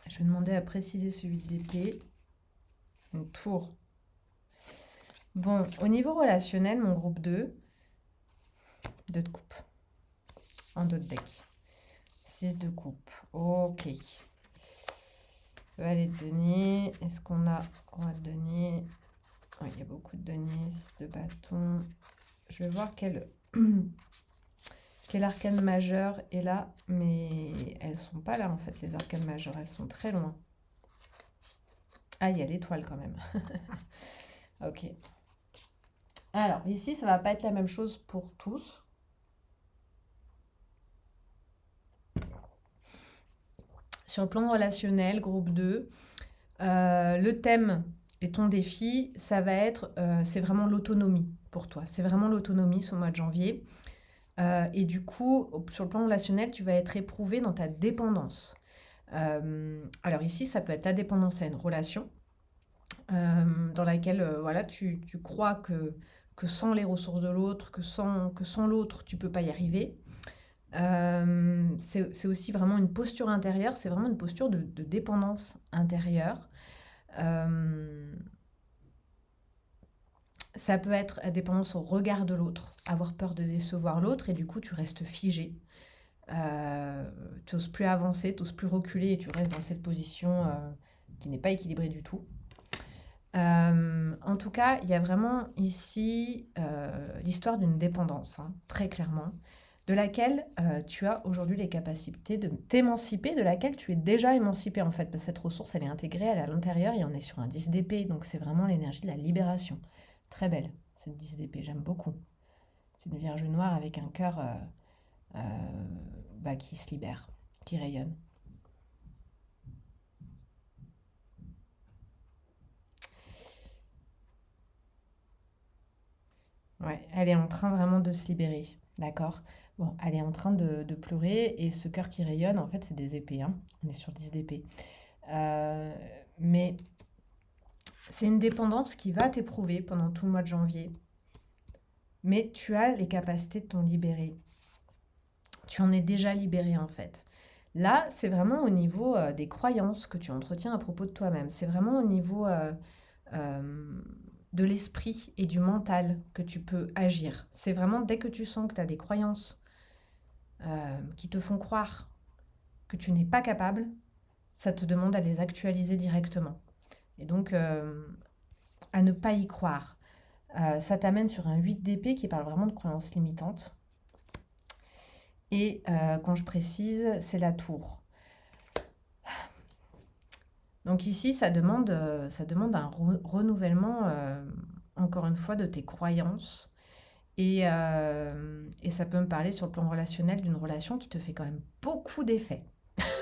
A: Je vais demander à préciser ce 8 d'épée. Une tour. Bon, au niveau relationnel, mon groupe 2, 2 de coupe. En 2 de deck. 6 de coupe. Ok. Valet de denier. Est-ce qu'on a roi de denier? Oui, il y a beaucoup de denier. 6 de bâton. Je vais voir quel arcane majeur est là. Mais elles sont pas là, en fait, les arcanes majeures. Elles sont très loin. Ah, il y a l'étoile quand même. Ok. Alors, ici, ça va pas être la même chose pour tous. Sur le plan relationnel, groupe 2, le thème et ton défi, ça va être, c'est vraiment l'autonomie pour toi. C'est vraiment l'autonomie ce mois de janvier. Et du coup, sur le plan relationnel, tu vas être éprouvé dans ta dépendance. Alors ici, ça peut être ta dépendance à une relation dans laquelle voilà, tu crois que sans les ressources de l'autre, que sans l'autre, tu peux pas y arriver. C'est aussi vraiment une posture intérieure, c'est vraiment une posture de dépendance intérieure. Ça peut être la dépendance au regard de l'autre, avoir peur de décevoir l'autre et du coup tu restes figé. Tu n'oses plus avancer, tu n'oses plus reculer et tu restes dans cette position qui n'est pas équilibrée du tout. En tout cas, il y a vraiment ici l'histoire d'une dépendance, hein, très clairement, de laquelle tu as aujourd'hui les capacités de t'émanciper, de laquelle tu es déjà émancipé en fait. Parce que cette ressource, elle est intégrée, elle est à l'intérieur et on est sur un 10 d'épée, donc c'est vraiment l'énergie de la libération. Très belle, cette 10 d'épée, j'aime beaucoup. C'est une Vierge noire avec un cœur qui se libère, qui rayonne. Ouais, elle est en train vraiment de se libérer, d'accord? Bon, elle est en train de pleurer et ce cœur qui rayonne, en fait, c'est des épées, hein. On est sur 10 d'épées. Mais c'est une dépendance qui va t'éprouver pendant tout le mois de janvier. Mais tu as les capacités de t'en libérer. Tu en es déjà libéré, en fait. Là, c'est vraiment au niveau des croyances que tu entretiens à propos de toi-même. C'est vraiment au niveau de l'esprit et du mental que tu peux agir. C'est vraiment dès que tu sens que tu as des croyances qui te font croire que tu n'es pas capable, ça te demande à les actualiser directement. Et donc, à ne pas y croire. Ça t'amène sur un 8 d'épée qui parle vraiment de croyances limitantes. Et quand je précise, c'est la tour. Donc ici, ça demande un renouvellement, encore une fois, de tes croyances. Et ça peut me parler sur le plan relationnel d'une relation qui te fait quand même beaucoup d'effets.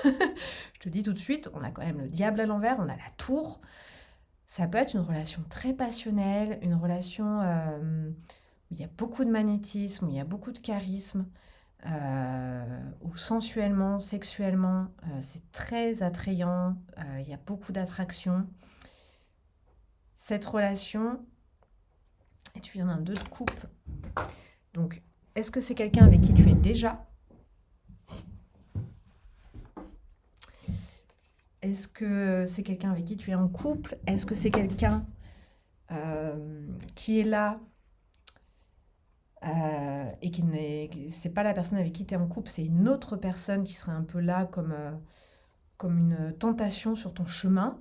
A: Je te dis tout de suite, on a quand même le diable à l'envers, on a la tour. Ça peut être une relation très passionnelle, une relation où il y a beaucoup de magnétisme, où il y a beaucoup de charisme. ou sensuellement, sexuellement, c'est très attrayant, il y a beaucoup d'attraction. Cette relation, et tu viens d'un 2 de coupe, donc est-ce que c'est quelqu'un avec qui tu es déjà? Est-ce que c'est quelqu'un avec qui tu es en couple? Est-ce que c'est quelqu'un qui est là et qui n'est, c'est pas la personne avec qui tu es en couple, c'est une autre personne qui serait un peu là comme une tentation sur ton chemin,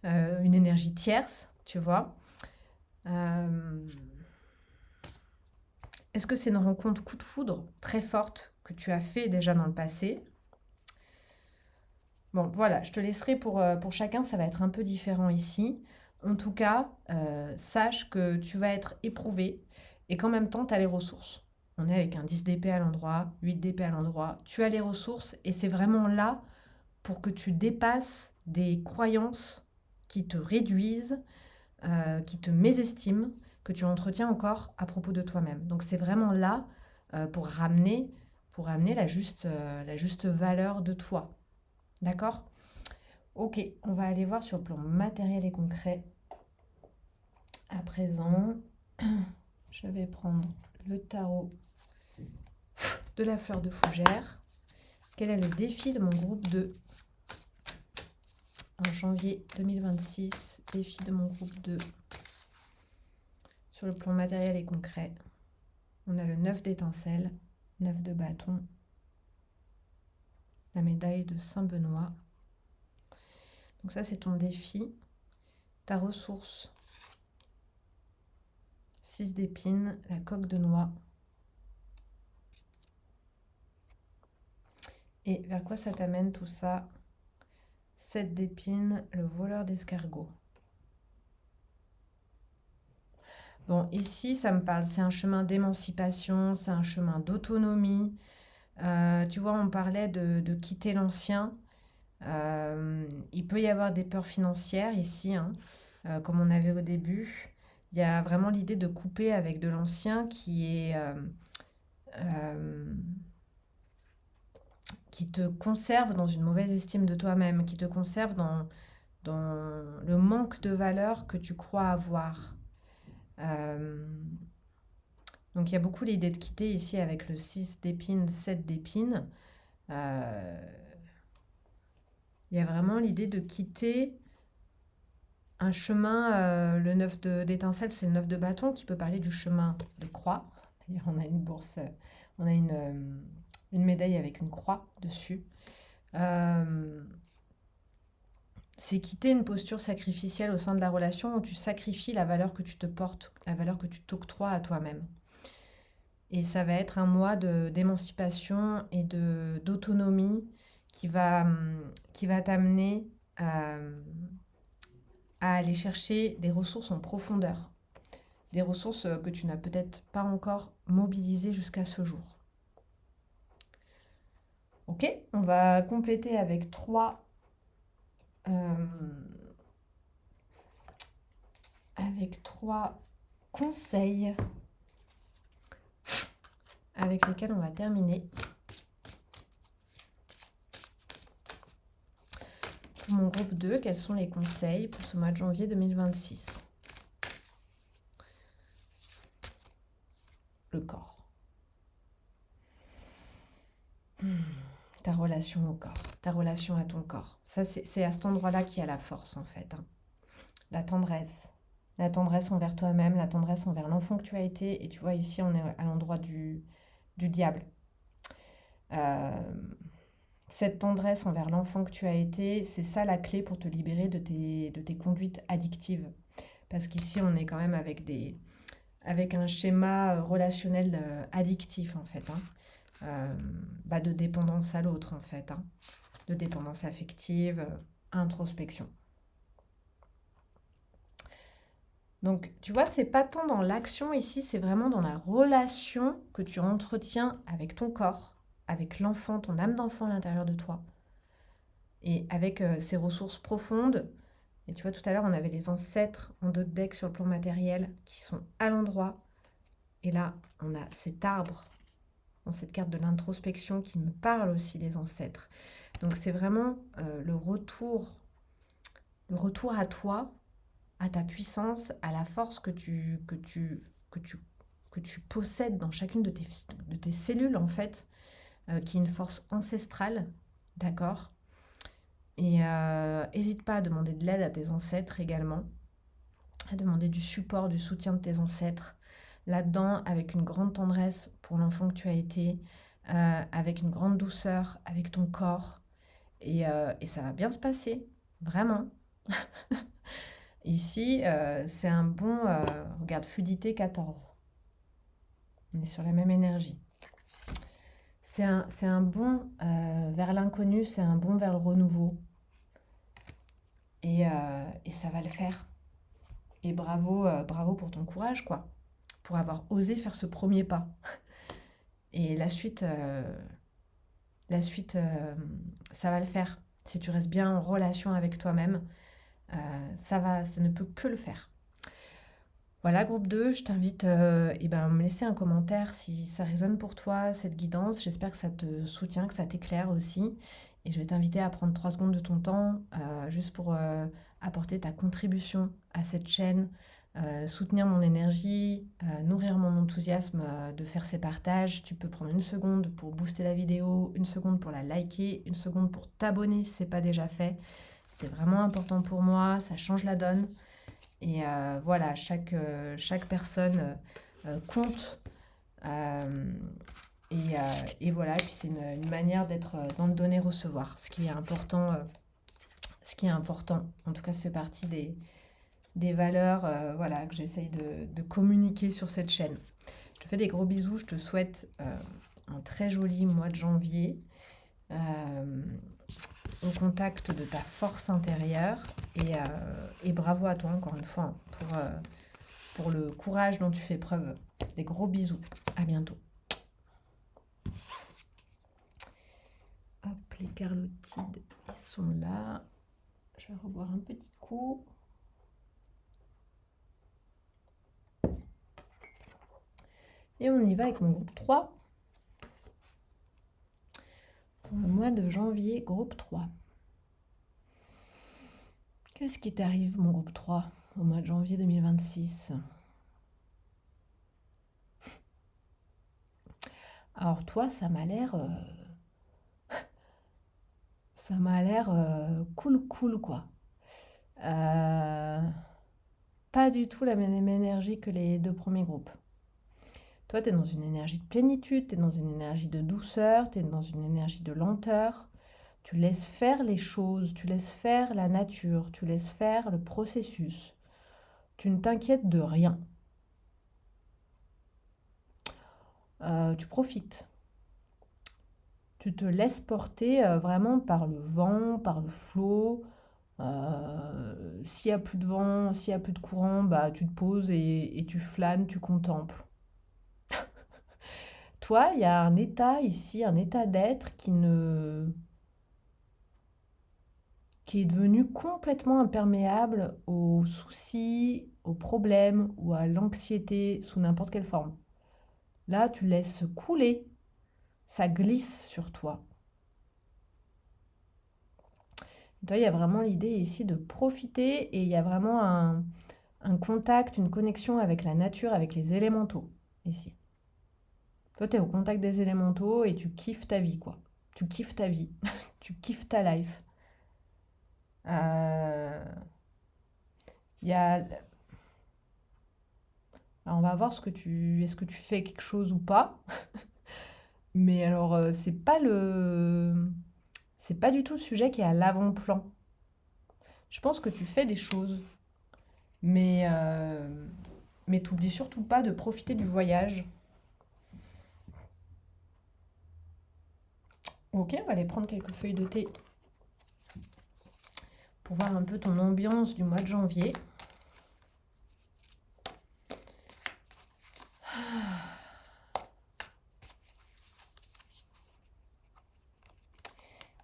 A: une énergie tierce, tu vois. Est-ce que c'est une rencontre coup de foudre très forte que tu as fait déjà dans le passé? Bon, voilà, je te laisserai pour chacun, ça va être un peu différent ici. En tout cas, sache que tu vas être éprouvé et qu'en même temps, tu as les ressources. On est avec un 10 d'épée à l'endroit, 8 d'épée à l'endroit. Tu as les ressources et c'est vraiment là pour que tu dépasses des croyances qui te réduisent, qui te mésestiment, que tu entretiens encore à propos de toi-même. Donc c'est vraiment là pour ramener la juste valeur de toi. D'accord? Ok, on va aller voir sur le plan matériel et concret. À présent, je vais prendre le tarot de la fleur de fougère. Quel est le défi de mon groupe 2 en janvier 2026? Défi de mon groupe 2 sur le plan matériel et concret. On a le 9 d'étincelles, 9 de bâton, la médaille de Saint-Benoît. Donc ça, c'est ton défi. Ta ressource, 6 d'épines, la coque de noix. Et vers quoi ça t'amène tout ça? 7 d'épines, le voleur d'escargot. Bon, ici, ça me parle, c'est un chemin d'émancipation, c'est un chemin d'autonomie. Tu vois, on parlait de quitter l'ancien. Il peut y avoir des peurs financières ici, hein, comme on avait au début. Il y a vraiment l'idée de couper avec de l'ancien qui te conserve dans une mauvaise estime de toi-même, qui te conserve dans le manque de valeur que tu crois avoir. Euh, donc il y a beaucoup l'idée de quitter ici avec le 6 d'épines, 7 d'épines. Euh, il y a vraiment l'idée de quitter un chemin, le 9 d'étincelle, c'est le 9 de bâton qui peut parler du chemin de croix. D'ailleurs, on a une bourse, on a une médaille avec une croix dessus. C'est quitter une posture sacrificielle au sein de la relation où tu sacrifies la valeur que tu te portes, la valeur que tu t'octroies à toi-même. Et ça va être un mois d'émancipation et d'autonomie qui va t'amener à aller chercher des ressources en profondeur, des ressources que tu n'as peut-être pas encore mobilisées jusqu'à ce jour. Ok, on va compléter avec trois conseils avec lesquels on va terminer. Pour mon groupe 2, quels sont les conseils pour ce mois de janvier 2026? Le corps. Ta relation au corps, ta relation à ton corps. Ça, c'est à cet endroit-là qu'il y a la force, en fait. Hein. La tendresse envers toi-même, la tendresse envers l'enfant que tu as été. Et tu vois, ici, on est à l'endroit du diable. Cette tendresse envers l'enfant que tu as été, c'est ça la clé pour te libérer de tes conduites addictives. Parce qu'ici, on est quand même avec un schéma relationnel addictif, en fait. Hein. De dépendance à l'autre, en fait. Hein. De dépendance affective, introspection. Donc, tu vois, c'est pas tant dans l'action ici, c'est vraiment dans la relation que tu entretiens avec ton corps, avec l'enfant, ton âme d'enfant à l'intérieur de toi. Et avec ces ressources profondes. Et tu vois, tout à l'heure, on avait les ancêtres en dos de deck sur le plan matériel qui sont à l'endroit. Et là, on a cet arbre dans cette carte de l'introspection qui me parle aussi, les ancêtres. Donc c'est vraiment le retour à toi, à ta puissance, à la force que tu possèdes dans chacune de tes cellules, en fait, qui est une force ancestrale, d'accord? Et n'hésite pas à demander de l'aide à tes ancêtres également, à demander du support, du soutien de tes ancêtres, là-dedans, avec une grande tendresse pour l'enfant que tu as été, avec une grande douceur, avec ton corps, et ça va bien se passer, vraiment. Ici, c'est un bon, regarde, fluidité 14. On est sur la même énergie. C'est un bond vers l'inconnu, c'est un bond vers le renouveau. Et ça va le faire. Et bravo, bravo pour ton courage, quoi. Pour avoir osé faire ce premier pas. Et la suite, ça va le faire. Si tu restes bien en relation avec toi-même, ça ne peut que le faire. Voilà, groupe 2, je t'invite à me laisser un commentaire si ça résonne pour toi, cette guidance. J'espère que ça te soutient, que ça t'éclaire aussi. Et je vais t'inviter à prendre 3 secondes de ton temps juste pour apporter ta contribution à cette chaîne, soutenir mon énergie, nourrir mon enthousiasme de faire ces partages. Tu peux prendre 1 seconde pour booster la vidéo, 1 seconde pour la liker, 1 seconde pour t'abonner si ce n'est pas déjà fait. C'est vraiment important pour moi, ça change la donne. Et voilà, chaque personne compte. Et voilà, et puis c'est une manière d'être dans le donner-recevoir. Ce qui est important, en tout cas, ça fait partie des valeurs voilà, que j'essaye de communiquer sur cette chaîne. Je te fais des gros bisous, je te souhaite un très joli mois de janvier. Au contact de ta force intérieure et bravo à toi encore une fois pour le courage dont tu fais preuve. Des gros bisous, à bientôt. Hop, les carlotides, ils sont là. Je vais reboire un petit coup. Et on y va avec mon groupe 3. Pour le mois de janvier, groupe 3. Qu'est-ce qui t'arrive, mon groupe 3, au mois de janvier 2026 ? Alors toi, ça m'a l'air cool, quoi. Pas du tout la même énergie que les 2 premiers groupes. Toi, tu es dans une énergie de plénitude, tu es dans une énergie de douceur, tu es dans une énergie de lenteur. Tu laisses faire les choses, tu laisses faire la nature, tu laisses faire le processus. Tu ne t'inquiètes de rien. Tu profites. Tu te laisses porter vraiment par le vent, par le flot. S'il n'y a plus de vent, s'il n'y a plus de courant, bah, tu te poses et tu flânes, tu contemples. Toi, il y a un état ici, un état d'être qui est devenu complètement imperméable aux soucis, aux problèmes ou à l'anxiété sous n'importe quelle forme. Là, tu laisses couler, ça glisse sur toi. Toi, il y a vraiment l'idée ici de profiter et il y a vraiment un contact, une connexion avec la nature, avec les élémentaux ici. Toi, tu es au contact des élémentaux et tu kiffes ta vie, quoi. Tu kiffes ta vie, tu kiffes ta life. Il y a... Alors, on va voir est-ce que tu fais quelque chose ou pas. Mais alors, c'est pas du tout le sujet qui est à l'avant-plan. Je pense que tu fais des choses, mais t'oublies surtout pas de profiter du voyage. Ok, on va aller prendre quelques feuilles de thé pour voir un peu ton ambiance du mois de janvier.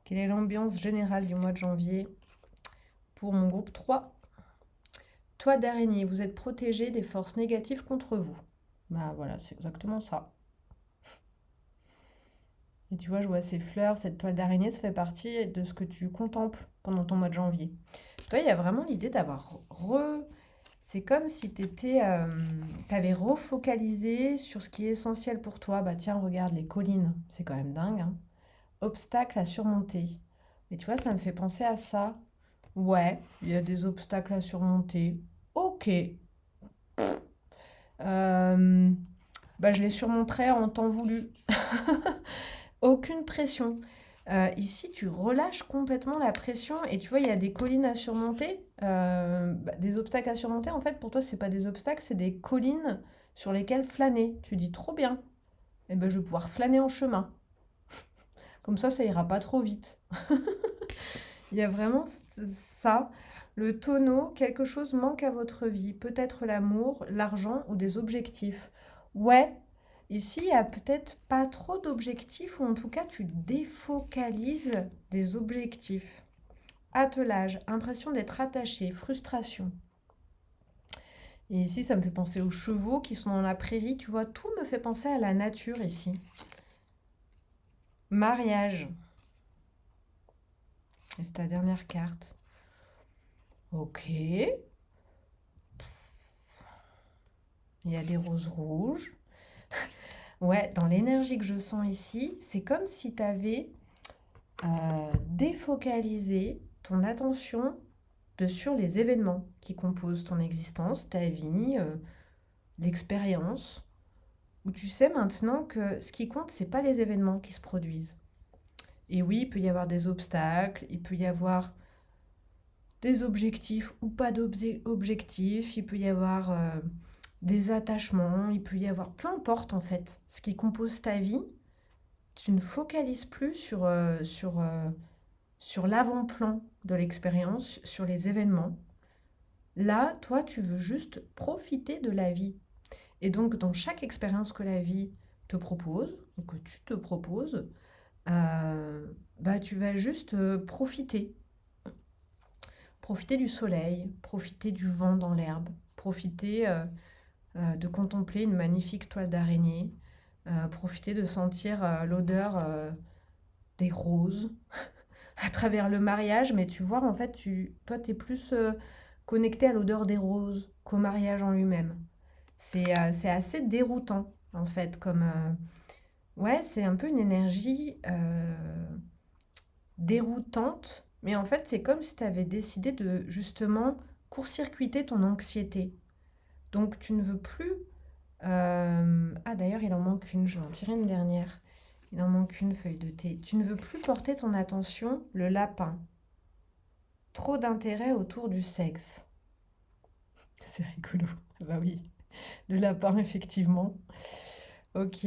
A: Quelle est l'ambiance générale du mois de janvier pour mon groupe 3 ? Toit d'araignée, vous êtes protégé des forces négatives contre vous. Bah voilà, c'est exactement ça. Et tu vois, je vois ces fleurs, cette toile d'araignée, ça fait partie de ce que tu contemples pendant ton mois de janvier. Toi, il y a vraiment l'idée d'avoir C'est comme si t'avais refocalisé sur ce qui est essentiel pour toi. Bah tiens, regarde les collines, c'est quand même dingue, hein. Obstacles à surmonter. Mais tu vois, ça me fait penser à ça. Ouais, il y a des obstacles à surmonter. Ok. Euh, Bah, je les surmonterai en temps voulu. Aucune pression. Ici, tu relâches complètement la pression et tu vois, il y a des collines à surmonter, bah, des obstacles à surmonter. En fait, pour toi, c'est pas des obstacles, c'est des collines sur lesquelles flâner. Tu dis trop bien. Et ben, je vais pouvoir flâner en chemin. Comme ça ira pas trop vite. Il y a vraiment ça. Le tonneau, quelque chose manque à votre vie. Peut-être l'amour, l'argent ou des objectifs. Ouais, ici, il y a peut-être pas trop d'objectifs, ou en tout cas, tu défocalises des objectifs. Attelage, impression d'être attaché, frustration. Et ici, ça me fait penser aux chevaux qui sont dans la prairie. Tu vois, tout me fait penser à la nature ici. Mariage. Et c'est ta dernière carte. Ok. Il y a des roses rouges. Ouais, dans l'énergie que je sens ici, c'est comme si tu avais défocalisé ton attention sur les événements qui composent ton existence, ta vie, l'expérience, où tu sais maintenant que ce qui compte, c'est pas les événements qui se produisent. Et oui, il peut y avoir des obstacles, il peut y avoir des objectifs ou pas d'objectifs, il peut y avoir des attachements, il peut y avoir... Peu importe en fait, ce qui compose ta vie, tu ne focalises plus sur l'avant-plan de l'expérience, sur les événements. Là, toi, tu veux juste profiter de la vie. Et donc, dans chaque expérience que la vie te propose, ou que tu te proposes, bah, tu vas juste profiter. Profiter du soleil, profiter du vent dans l'herbe, profiter de contempler une magnifique toile d'araignée, profiter de sentir l'odeur des roses à travers le mariage. Mais tu vois, en fait, toi, tu es plus connecté à l'odeur des roses qu'au mariage en lui-même. C'est assez déroutant, en fait, comme... ouais, c'est un peu une énergie déroutante, mais en fait, c'est comme si tu avais décidé de, justement, court-circuiter ton anxiété. Donc, tu ne veux plus... Ah, d'ailleurs, il en manque une, je vais en tirer une dernière. Il en manque une feuille de thé. Tu ne veux plus porter ton attention, le lapin. Trop d'intérêt autour du sexe. C'est rigolo. Bah oui, le lapin, effectivement. Ok.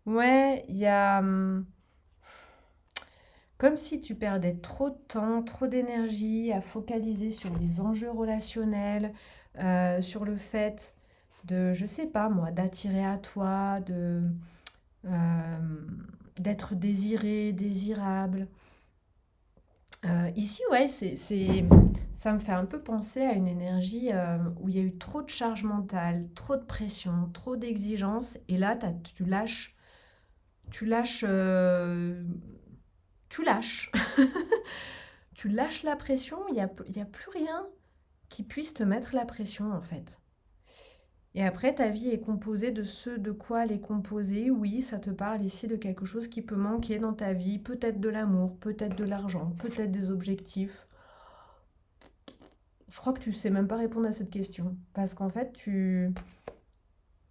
A: Ouais, il y a... comme si tu perdais trop de temps, trop d'énergie à focaliser sur les enjeux relationnels, sur le fait de, je sais pas moi, d'attirer à toi, euh, d'être désiré, désirable. Ici, ouais, ça me fait un peu penser à une énergie où il y a eu trop de charge mentale, trop de pression, trop d'exigences, et là, tu lâches, tu lâches. Tu lâches la pression, il y a plus rien qui puisse te mettre la pression en fait. Et après, ta vie est composée de ce de quoi elle est composée. Oui, ça te parle ici de quelque chose qui peut manquer dans ta vie, peut-être de l'amour, peut-être de l'argent, peut-être des objectifs. Je crois que tu sais même pas répondre à cette question. Parce qu'en fait,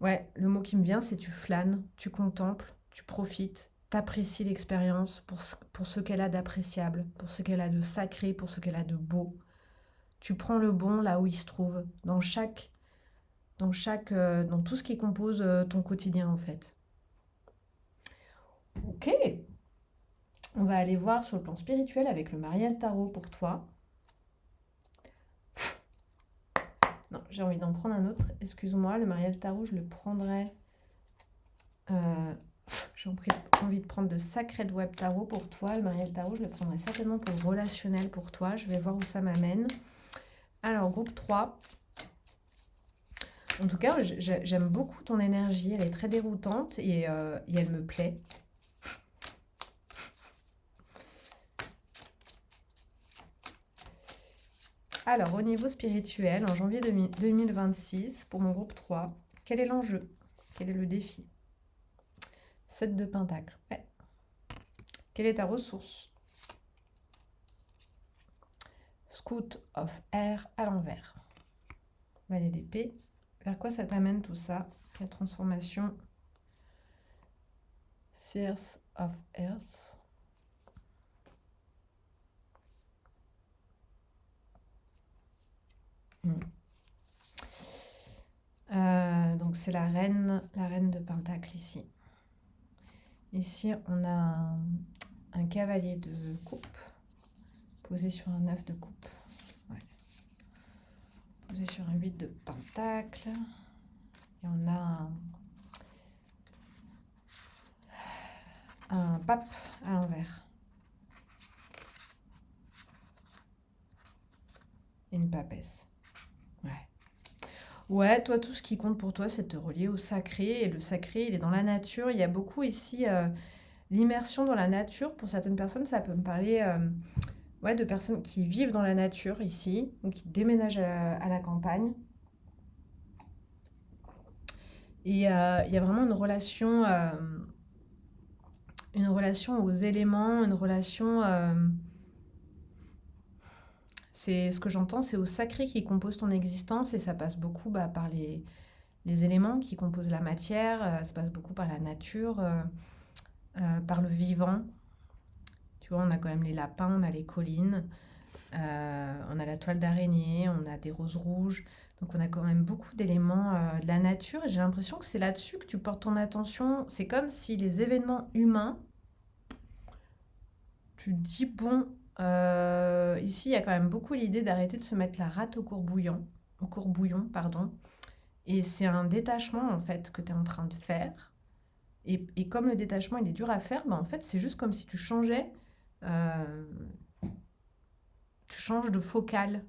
A: ouais, le mot qui me vient, c'est tu flânes, tu contemples, tu profites, t'apprécies l'expérience pour ce qu'elle a d'appréciable, pour ce qu'elle a de sacré, pour ce qu'elle a de beau. Tu prends le bon là où il se trouve, dans tout ce qui compose ton quotidien en fait. Ok, on va aller voir sur le plan spirituel avec le Marial Tarot pour toi. Non, j'ai envie d'en prendre un autre. Excuse-moi, le Marial Tarot, je le prendrai. J'ai envie de prendre de Sacred Web Tarot pour toi. Le Marial Tarot, je le prendrai certainement pour relationnel pour toi. Je vais voir où ça m'amène. Alors, groupe 3. En tout cas, j'aime beaucoup ton énergie. Elle est très déroutante et elle me plaît. Alors, au niveau spirituel, en janvier 2026, pour mon groupe 3, quel est l'enjeu? Quel est le défi? 7 de Pentacle. Ouais. Quelle est ta ressource? Scout of Air à l'envers. Valet d'épée. Vers quoi ça t'amène tout ça? Quelle transformation? Seers of Earth. Donc c'est la reine de Pentacle ici. Ici, on a un cavalier de coupe posé sur un 9 de coupe. Ouais. Posé sur un 8 de Pentacle. Et on a un pape à l'envers. Et une papesse. Ouais. Ouais, toi, tout ce qui compte pour toi, c'est de te relier au sacré. Et le sacré, il est dans la nature. Il y a beaucoup ici l'immersion dans la nature. Pour certaines personnes, ça peut me parler de personnes qui vivent dans la nature ici, ou qui déménagent à la campagne. Et il y a vraiment une relation aux éléments, une relation... c'est ce que j'entends, c'est au sacré qui compose ton existence et ça passe beaucoup par les éléments qui composent la matière, ça passe beaucoup par la nature, par le vivant. Tu vois, on a quand même les lapins, on a les collines, on a la toile d'araignée, on a des roses rouges. Donc on a quand même beaucoup d'éléments de la nature et j'ai l'impression que c'est là-dessus que tu portes ton attention. C'est comme si les événements humains, tu te dis, bon, ici il y a quand même beaucoup l'idée d'arrêter de se mettre la rate au courbouillon, pardon. Et c'est un détachement en fait que tu es en train de faire. Et comme le détachement il est dur à faire, en fait c'est juste comme si tu changeais, tu changes de focale,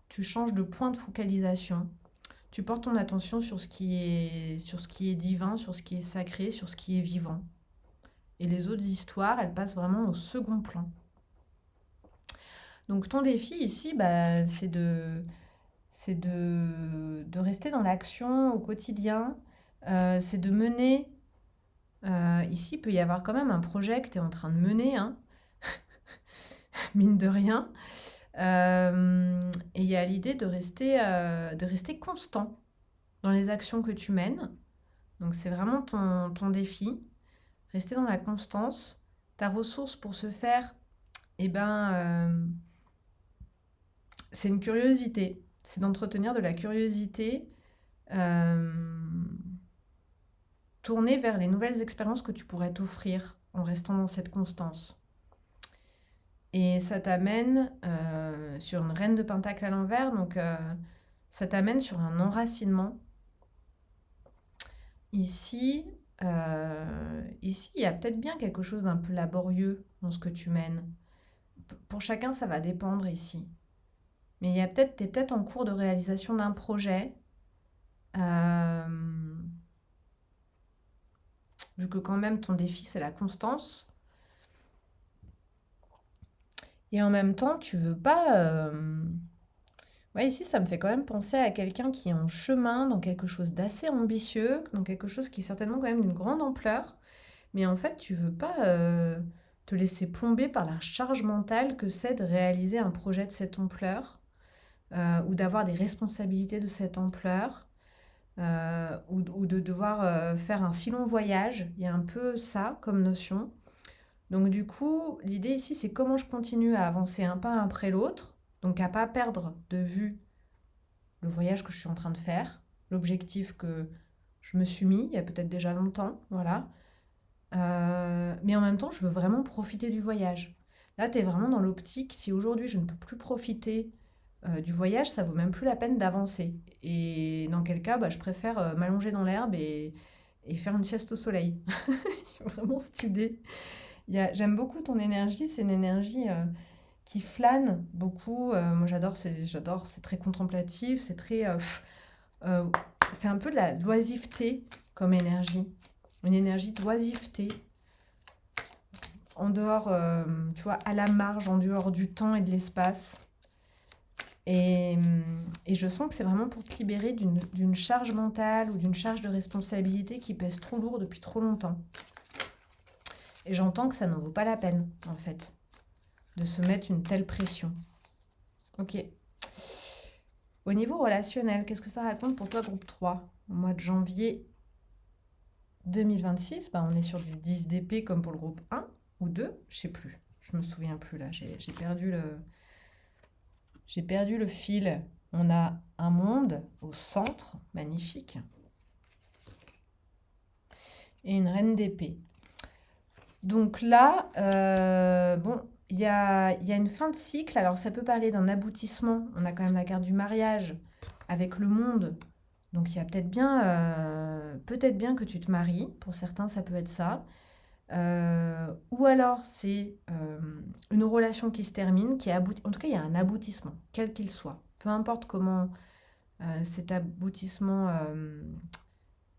A: tu changes de point de focalisation. Tu portes ton attention sur ce qui est divin, sur ce qui est sacré, sur ce qui est vivant. Et les autres histoires, elles passent vraiment au second plan. Donc ton défi ici, c'est de rester dans l'action au quotidien, c'est de mener. Ici, il peut y avoir quand même un projet que tu es en train de mener, hein, mine de rien. Et il y a l'idée de rester constant dans les actions que tu mènes. Donc c'est vraiment ton défi. Rester dans la constance. Ta ressource pour ce faire, c'est une curiosité. C'est d'entretenir de la curiosité tournée vers les nouvelles expériences que tu pourrais t'offrir en restant dans cette constance. Et ça t'amène sur une reine de pentacle à l'envers, donc ça t'amène sur un enracinement. Ici, il y a peut-être bien quelque chose d'un peu laborieux dans ce que tu mènes. Pour chacun, ça va dépendre ici. Mais t'es peut-être en cours de réalisation d'un projet, vu que quand même ton défi, c'est la constance. Et en même temps, tu veux pas... Ouais, ici, ça me fait quand même penser à quelqu'un qui est en chemin dans quelque chose d'assez ambitieux, dans quelque chose qui est certainement quand même d'une grande ampleur. Mais en fait, tu veux pas te laisser plomber par la charge mentale que c'est de réaliser un projet de cette ampleur, ou d'avoir des responsabilités de cette ampleur, ou de devoir faire un si long voyage. Il y a un peu ça comme notion. Donc du coup, l'idée ici, c'est comment je continue à avancer un pas après l'autre, donc à pas perdre de vue le voyage que je suis en train de faire, l'objectif que je me suis mis il y a peut-être déjà longtemps, voilà. Mais en même temps, je veux vraiment profiter du voyage. Là, tu es vraiment dans l'optique, si aujourd'hui je ne peux plus profiter du voyage, ça vaut même plus la peine d'avancer. Et dans quel cas, je préfère m'allonger dans l'herbe et faire une sieste au soleil. Il y a vraiment cette idée. J'aime beaucoup ton énergie, c'est une énergie qui flâne beaucoup. Moi, j'adore, c'est très contemplatif, c'est très Euh, c'est un peu de la d'oisiveté comme énergie. Une énergie d'oisiveté, en dehors, tu vois, à la marge, en dehors du temps et de l'espace. Et je sens que c'est vraiment pour te libérer d'une charge mentale ou d'une charge de responsabilité qui pèse trop lourd depuis trop longtemps. Et j'entends que ça n'en vaut pas la peine, en fait, de se mettre une telle pression. Ok. Au niveau relationnel, qu'est-ce que ça raconte pour toi, groupe 3 au mois de janvier 2026, bah, on est sur du 10 d'épée comme pour le groupe 1 ou 2, je sais plus. Je me souviens plus là, j'ai perdu le fil. On a un monde au centre, magnifique, et une reine d'épée. Donc là, bon, il y a une fin de cycle. Alors ça peut parler d'un aboutissement. On a quand même la carte du mariage avec le monde. Donc il y a peut-être bien que tu te maries. Pour certains, ça peut être ça. Ou alors c'est une relation qui se termine, qui aboutit. En tout cas, il y a un aboutissement, quel qu'il soit. Peu importe comment cet aboutissement,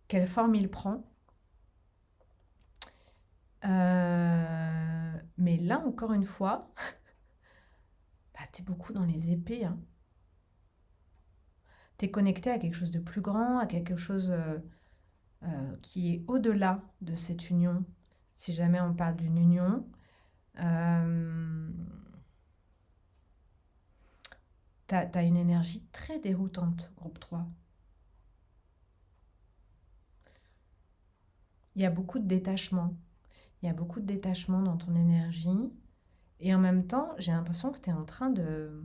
A: quelle forme il prend. Mais là, encore une fois, bah, tu es beaucoup dans les épées. Hein. Tu es connecté à quelque chose de plus grand, à quelque chose qui est au-delà de cette union. Si jamais on parle d'une union, euh, t'as une énergie très déroutante, groupe 3. Il y a beaucoup de détachement. Il y a beaucoup de détachement dans ton énergie. Et en même temps, j'ai l'impression que tu es en train de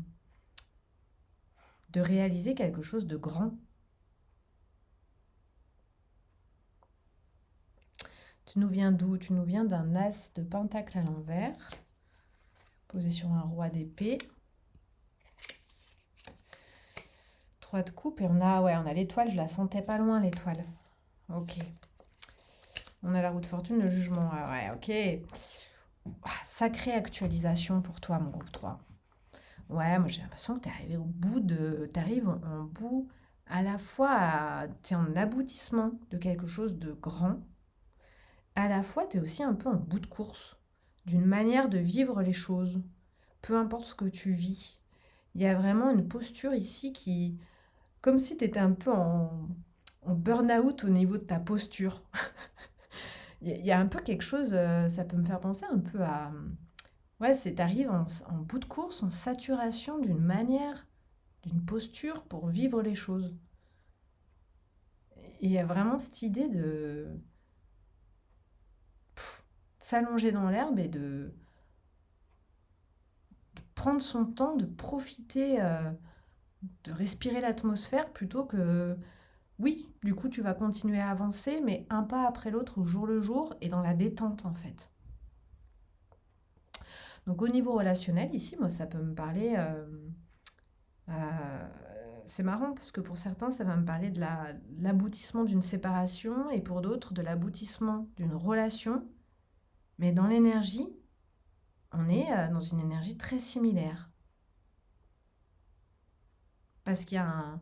A: réaliser quelque chose de grand. Tu nous viens d'où? Tu nous viens d'un as de pentacle à l'envers, posé sur un roi d'épée. 3 de coupe et on a l'étoile, je la sentais pas loin l'étoile. Ok. On a la roue de fortune, le jugement. Ah ouais, ok. Sacrée actualisation pour toi, mon groupe 3. Ouais, moi j'ai l'impression que tu es arrivé au bout de. Tu arrives en bout à la fois, tu es en aboutissement de quelque chose de grand, à la fois tu es aussi un peu en bout de course d'une manière de vivre les choses, peu importe ce que tu vis. Il y a vraiment une posture ici qui, comme si tu étais un peu en burn-out au niveau de ta posture. Il y a un peu quelque chose, ça peut me faire penser un peu à. Ouais, c'est t'arrives en bout de course, en saturation d'une manière, d'une posture pour vivre les choses. Et il y a vraiment cette idée de s'allonger dans l'herbe et de prendre son temps, de profiter, de respirer l'atmosphère plutôt que. Oui, du coup, tu vas continuer à avancer, mais un pas après l'autre, au jour le jour, et dans la détente, en fait. Donc, au niveau relationnel, ici, moi, ça peut me parler. Euh, c'est marrant parce que pour certains, ça va me parler de l'aboutissement d'une séparation et pour d'autres, de l'aboutissement d'une relation. Mais dans l'énergie, on est dans une énergie très similaire. Parce qu'il y a un.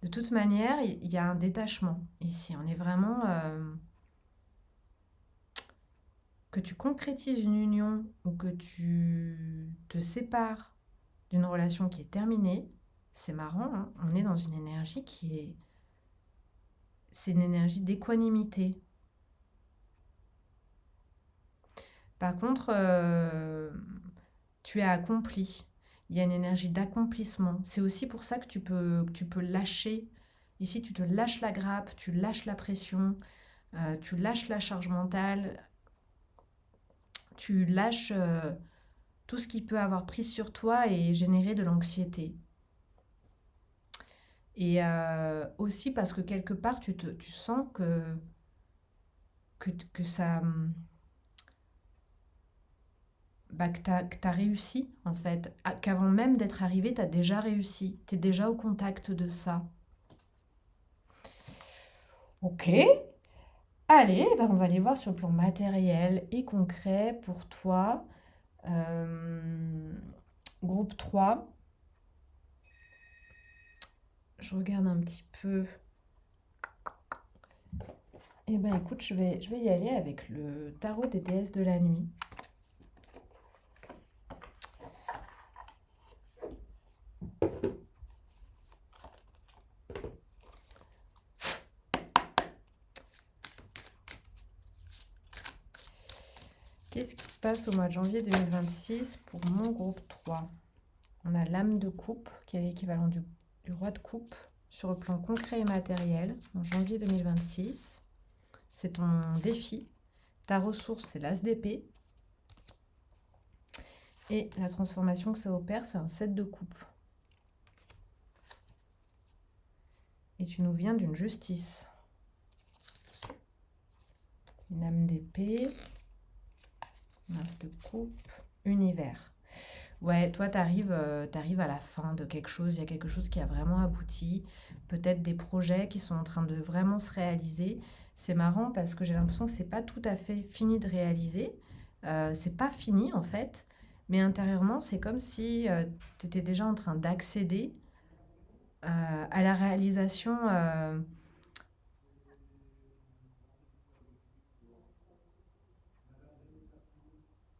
A: De toute manière, il y a un détachement ici. On est vraiment. Que tu concrétises une union ou que tu te sépares d'une relation qui est terminée, c'est marrant, hein, on est dans une énergie qui est. C'est une énergie d'équanimité. Par contre, tu as accompli. Il y a une énergie d'accomplissement. C'est aussi pour ça que tu peux lâcher. Ici, tu te lâches la grappe, tu lâches la pression, tu lâches la charge mentale, tu lâches tout ce qui peut avoir prise sur toi et générer de l'anxiété. Et aussi parce que quelque part, tu sens que ça, bah, que t'as réussi, en fait. Qu'avant même d'être arrivé, t'as déjà réussi. T'es déjà au contact de ça. Ok. Allez, ben on va aller voir sur le plan matériel et concret pour toi. Euh, Groupe 3. je regarde un petit peu. Eh ben écoute, je vais y aller avec le tarot des déesses de la nuit. Qu'est-ce qui se passe au mois de janvier 2026 pour mon groupe 3? On a l'âme de coupe, qui est l'équivalent du roi de coupe, sur le plan concret et matériel, en janvier 2026. C'est ton défi. Ta ressource, c'est l'as d'épée. Et la transformation que ça opère, c'est un 7 de coupe. Et tu nous viens d'une justice. Une âme d'épée. 9 de coupe. Univers. Ouais, toi, t'arrives à la fin de quelque chose. Il y a quelque chose qui a vraiment abouti. Peut-être des projets qui sont en train de vraiment se réaliser. C'est marrant parce que j'ai l'impression que c'est pas tout à fait fini de réaliser. C'est pas fini en fait. Mais intérieurement, c'est comme si tu étais déjà en train d'accéder à la réalisation.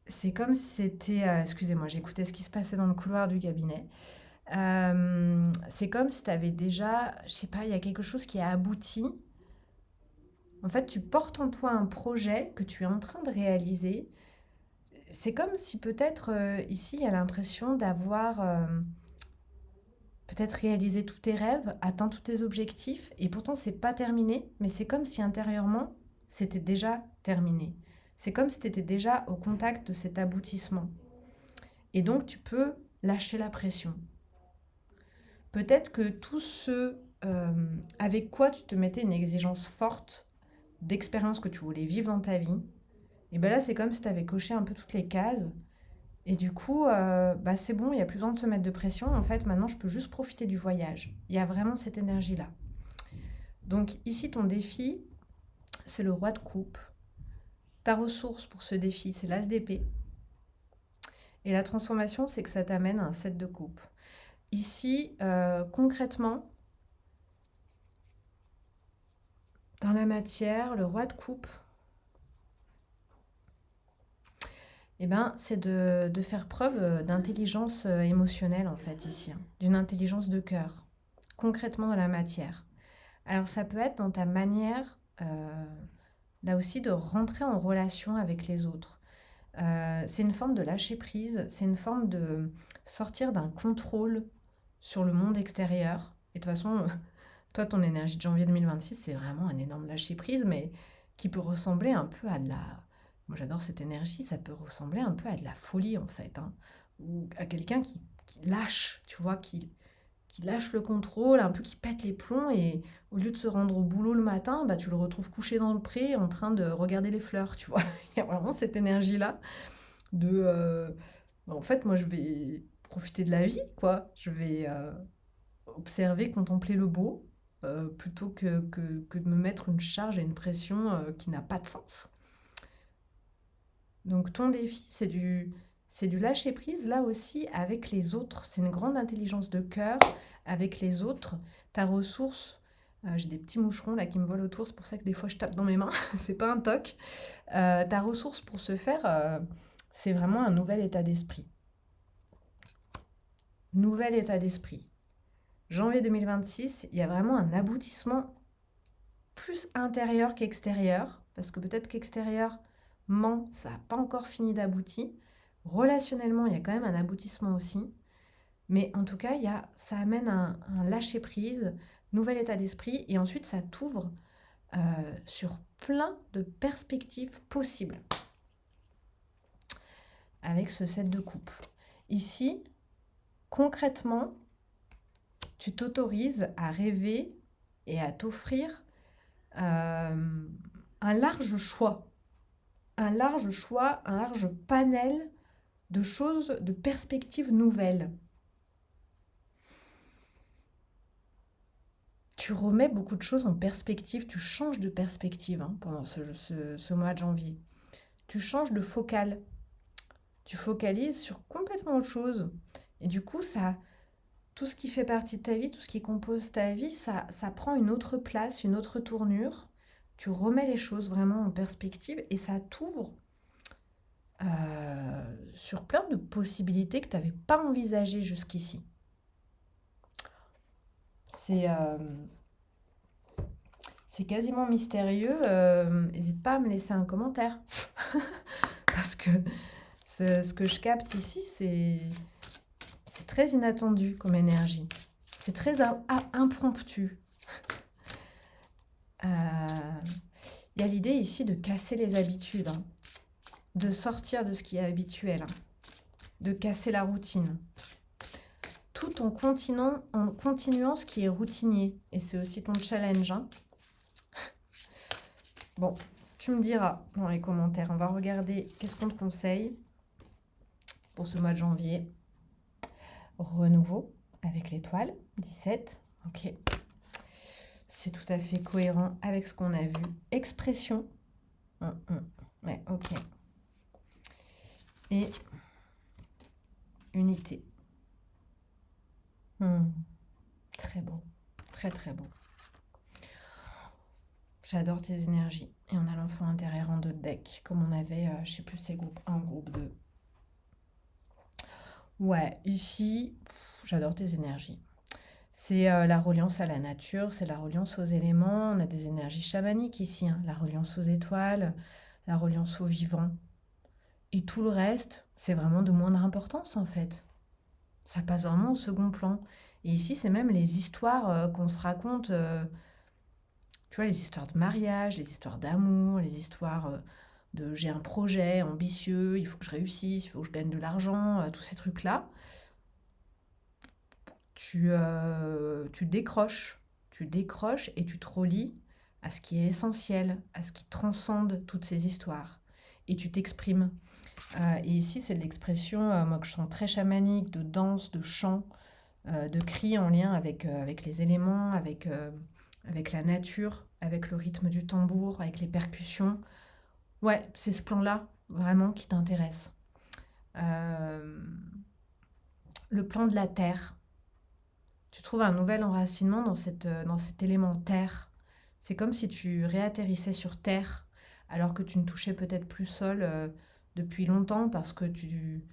A: C'est comme si c'était. Excusez-moi, j'écoutais ce qui se passait dans le couloir du cabinet. C'est comme si tu avais déjà. Je sais pas, il y a quelque chose qui a abouti. En fait, tu portes en toi un projet que tu es en train de réaliser. C'est comme si peut-être ici, il y a l'impression d'avoir peut-être réalisé tous tes rêves, atteint tous tes objectifs, et pourtant c'est pas terminé, mais c'est comme si intérieurement c'était déjà terminé. C'est comme si tu étais déjà au contact de cet aboutissement. Et donc tu peux lâcher la pression. Peut-être que tout ce avec quoi tu te mettais une exigence forte d'expérience que tu voulais vivre dans ta vie, et ben là c'est comme si tu avais coché un peu toutes les cases. Et du coup, bah c'est bon, il n'y a plus besoin de se mettre de pression. En fait, maintenant, je peux juste profiter du voyage. Il y a vraiment cette énergie-là. Donc ici, ton défi, c'est le roi de coupe. Ta ressource pour ce défi, c'est l'as d'épée. Et la transformation, c'est que ça t'amène à un 7 de coupe. Ici, concrètement, dans la matière, le roi de coupe, eh ben, c'est de faire preuve d'intelligence émotionnelle, en fait, ici, hein, d'une intelligence de cœur, concrètement dans la matière. Alors, ça peut être dans ta manière, là aussi, de rentrer en relation avec les autres. C'est une forme de lâcher prise, c'est une forme de sortir d'un contrôle sur le monde extérieur. Et de toute façon, toi, ton énergie de janvier 2026, c'est vraiment un énorme lâcher prise, mais qui peut ressembler un peu à de la... Moi, j'adore cette énergie, ça peut ressembler un peu à de la folie, en fait, hein, ou à quelqu'un qui lâche, tu vois, qui lâche le contrôle, un peu qui pète les plombs, et au lieu de se rendre au boulot le matin, bah, tu le retrouves couché dans le pré en train de regarder les fleurs, tu vois. Il y a vraiment cette énergie-là de... en fait, moi, je vais profiter de la vie, quoi. Je vais observer, contempler le beau, plutôt que de me mettre une charge et une pression qui n'a pas de sens. Donc ton défi, c'est du lâcher prise là aussi avec les autres. C'est une grande intelligence de cœur avec les autres. Ta ressource, j'ai des petits moucherons là qui me volent autour, c'est pour ça que des fois je tape dans mes mains, c'est pas un toc. Ta ressource pour ce faire, c'est vraiment un nouvel état d'esprit. Nouvel état d'esprit. Janvier 2026, il y a vraiment un aboutissement plus intérieur qu'extérieur, parce que peut-être qu'extérieurement, ça n'a pas encore fini d'aboutir. Relationnellement, il y a quand même un aboutissement aussi. Mais en tout cas, ça amène un lâcher-prise, nouvel état d'esprit, et ensuite ça t'ouvre sur plein de perspectives possibles avec ce set de coupe. Ici, concrètement, tu t'autorises à rêver et à t'offrir un large choix, un large panel de choses, de perspectives nouvelles. Tu remets beaucoup de choses en perspective, tu changes de perspective hein, pendant ce mois de janvier. Tu changes de focale, tu focalises sur complètement autre chose. Et du coup, tout ce qui fait partie de ta vie, tout ce qui compose ta vie, ça prend une autre place, une autre tournure. Tu remets les choses vraiment en perspective et ça t'ouvre sur plein de possibilités que tu n'avais pas envisagées jusqu'ici. C'est c'est quasiment mystérieux. N'hésite pas à me laisser un commentaire. Parce que ce que je capte ici, c'est très inattendu comme énergie. C'est très impromptu. Il y a l'idée ici de casser les habitudes, hein, de sortir de ce qui est habituel, hein, de casser la routine, tout en continuant ce qui est routinier. Et c'est aussi ton challenge. Hein. Bon, tu me diras dans les commentaires. On va regarder qu'est-ce qu'on te conseille pour ce mois de janvier. Renouveau avec l'étoile, 17. Ok. C'est tout à fait cohérent avec ce qu'on a vu. Expression. Ouais, ok. Et unité. Très beau. Très, très beau. J'adore tes énergies. Et on a l'enfant intérieur en 2 decks, comme on avait, je sais plus, c'est groupe 1, groupe 2. Ouais, ici, j'adore tes énergies. C'est la reliance à la nature, c'est la reliance aux éléments. On a des énergies chamaniques ici, hein, la reliance aux étoiles, la reliance au vivant. Et tout le reste, c'est vraiment de moindre importance en fait. Ça passe vraiment au second plan. Et ici, c'est même les histoires qu'on se raconte, tu vois, les histoires de mariage, les histoires d'amour, les histoires de j'ai un projet ambitieux, il faut que je réussisse, il faut que je gagne de l'argent, tous ces trucs-là. Tu décroches. Tu décroches et tu te relis à ce qui est essentiel, à ce qui transcende toutes ces histoires. Et tu t'exprimes. Et ici, c'est de l'expression, moi, que je sens très chamanique, de danse, de chant, de cris en lien avec les éléments, avec la nature, avec le rythme du tambour, avec les percussions. Ouais, c'est ce plan-là, vraiment, qui t'intéresse. Le plan de la terre. Tu trouves un nouvel enracinement dans cet élément terre. C'est comme si tu réatterrissais sur terre, alors que tu ne touchais peut-être plus sol depuis longtemps parce que tu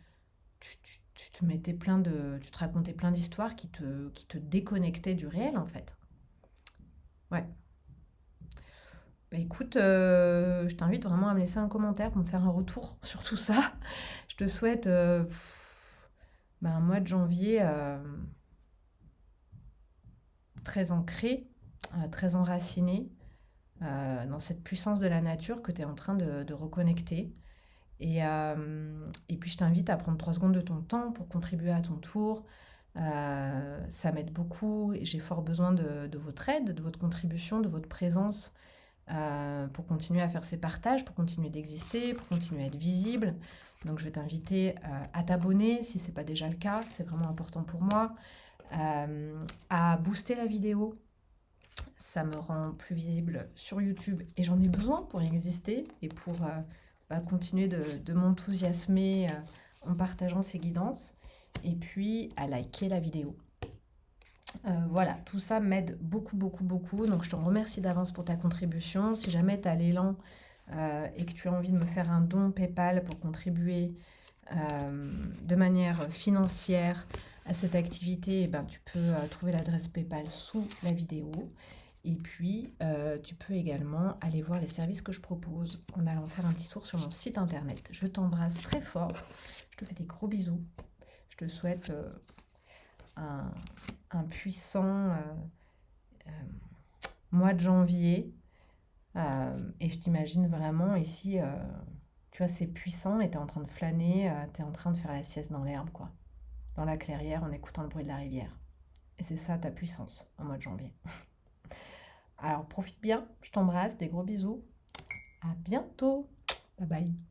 A: te mettais tu te racontais plein d'histoires qui te déconnectaient du réel en fait. Ouais. Bah écoute, je t'invite vraiment à me laisser un commentaire pour me faire un retour sur tout ça. Je te souhaite un mois de janvier très ancré, très enraciné dans cette puissance de la nature que tu es en train de reconnecter. Et puis je t'invite à prendre 3 secondes de ton temps pour contribuer à ton tour. Ça m'aide beaucoup et j'ai fort besoin de votre aide, de votre contribution, de votre présence pour continuer à faire ces partages, pour continuer d'exister, pour continuer à être visible. Donc je vais t'inviter à t'abonner si ce n'est pas déjà le cas, c'est vraiment important pour moi. À booster la vidéo, ça me rend plus visible sur YouTube et j'en ai besoin pour exister et pour continuer de m'enthousiasmer en partageant ces guidances et puis à liker la vidéo. Voilà, tout ça m'aide beaucoup, beaucoup, beaucoup. Donc, je te remercie d'avance pour ta contribution. Si jamais tu as l'élan et que tu as envie de me faire un don PayPal pour contribuer de manière financière à cette activité, tu peux trouver l'adresse PayPal sous la vidéo. Et puis, tu peux également aller voir les services que je propose en allant faire un petit tour sur mon site internet. Je t'embrasse très fort. Je te fais des gros bisous. Je te souhaite un puissant mois de janvier. Et je t'imagine vraiment ici, tu vois, c'est puissant et tu es en train de flâner, tu es en train de faire la sieste dans l'herbe, quoi. Dans la clairière en écoutant le bruit de la rivière. Et c'est ça ta puissance en mois de janvier. Alors profite bien, je t'embrasse, des gros bisous. À bientôt. Bye bye.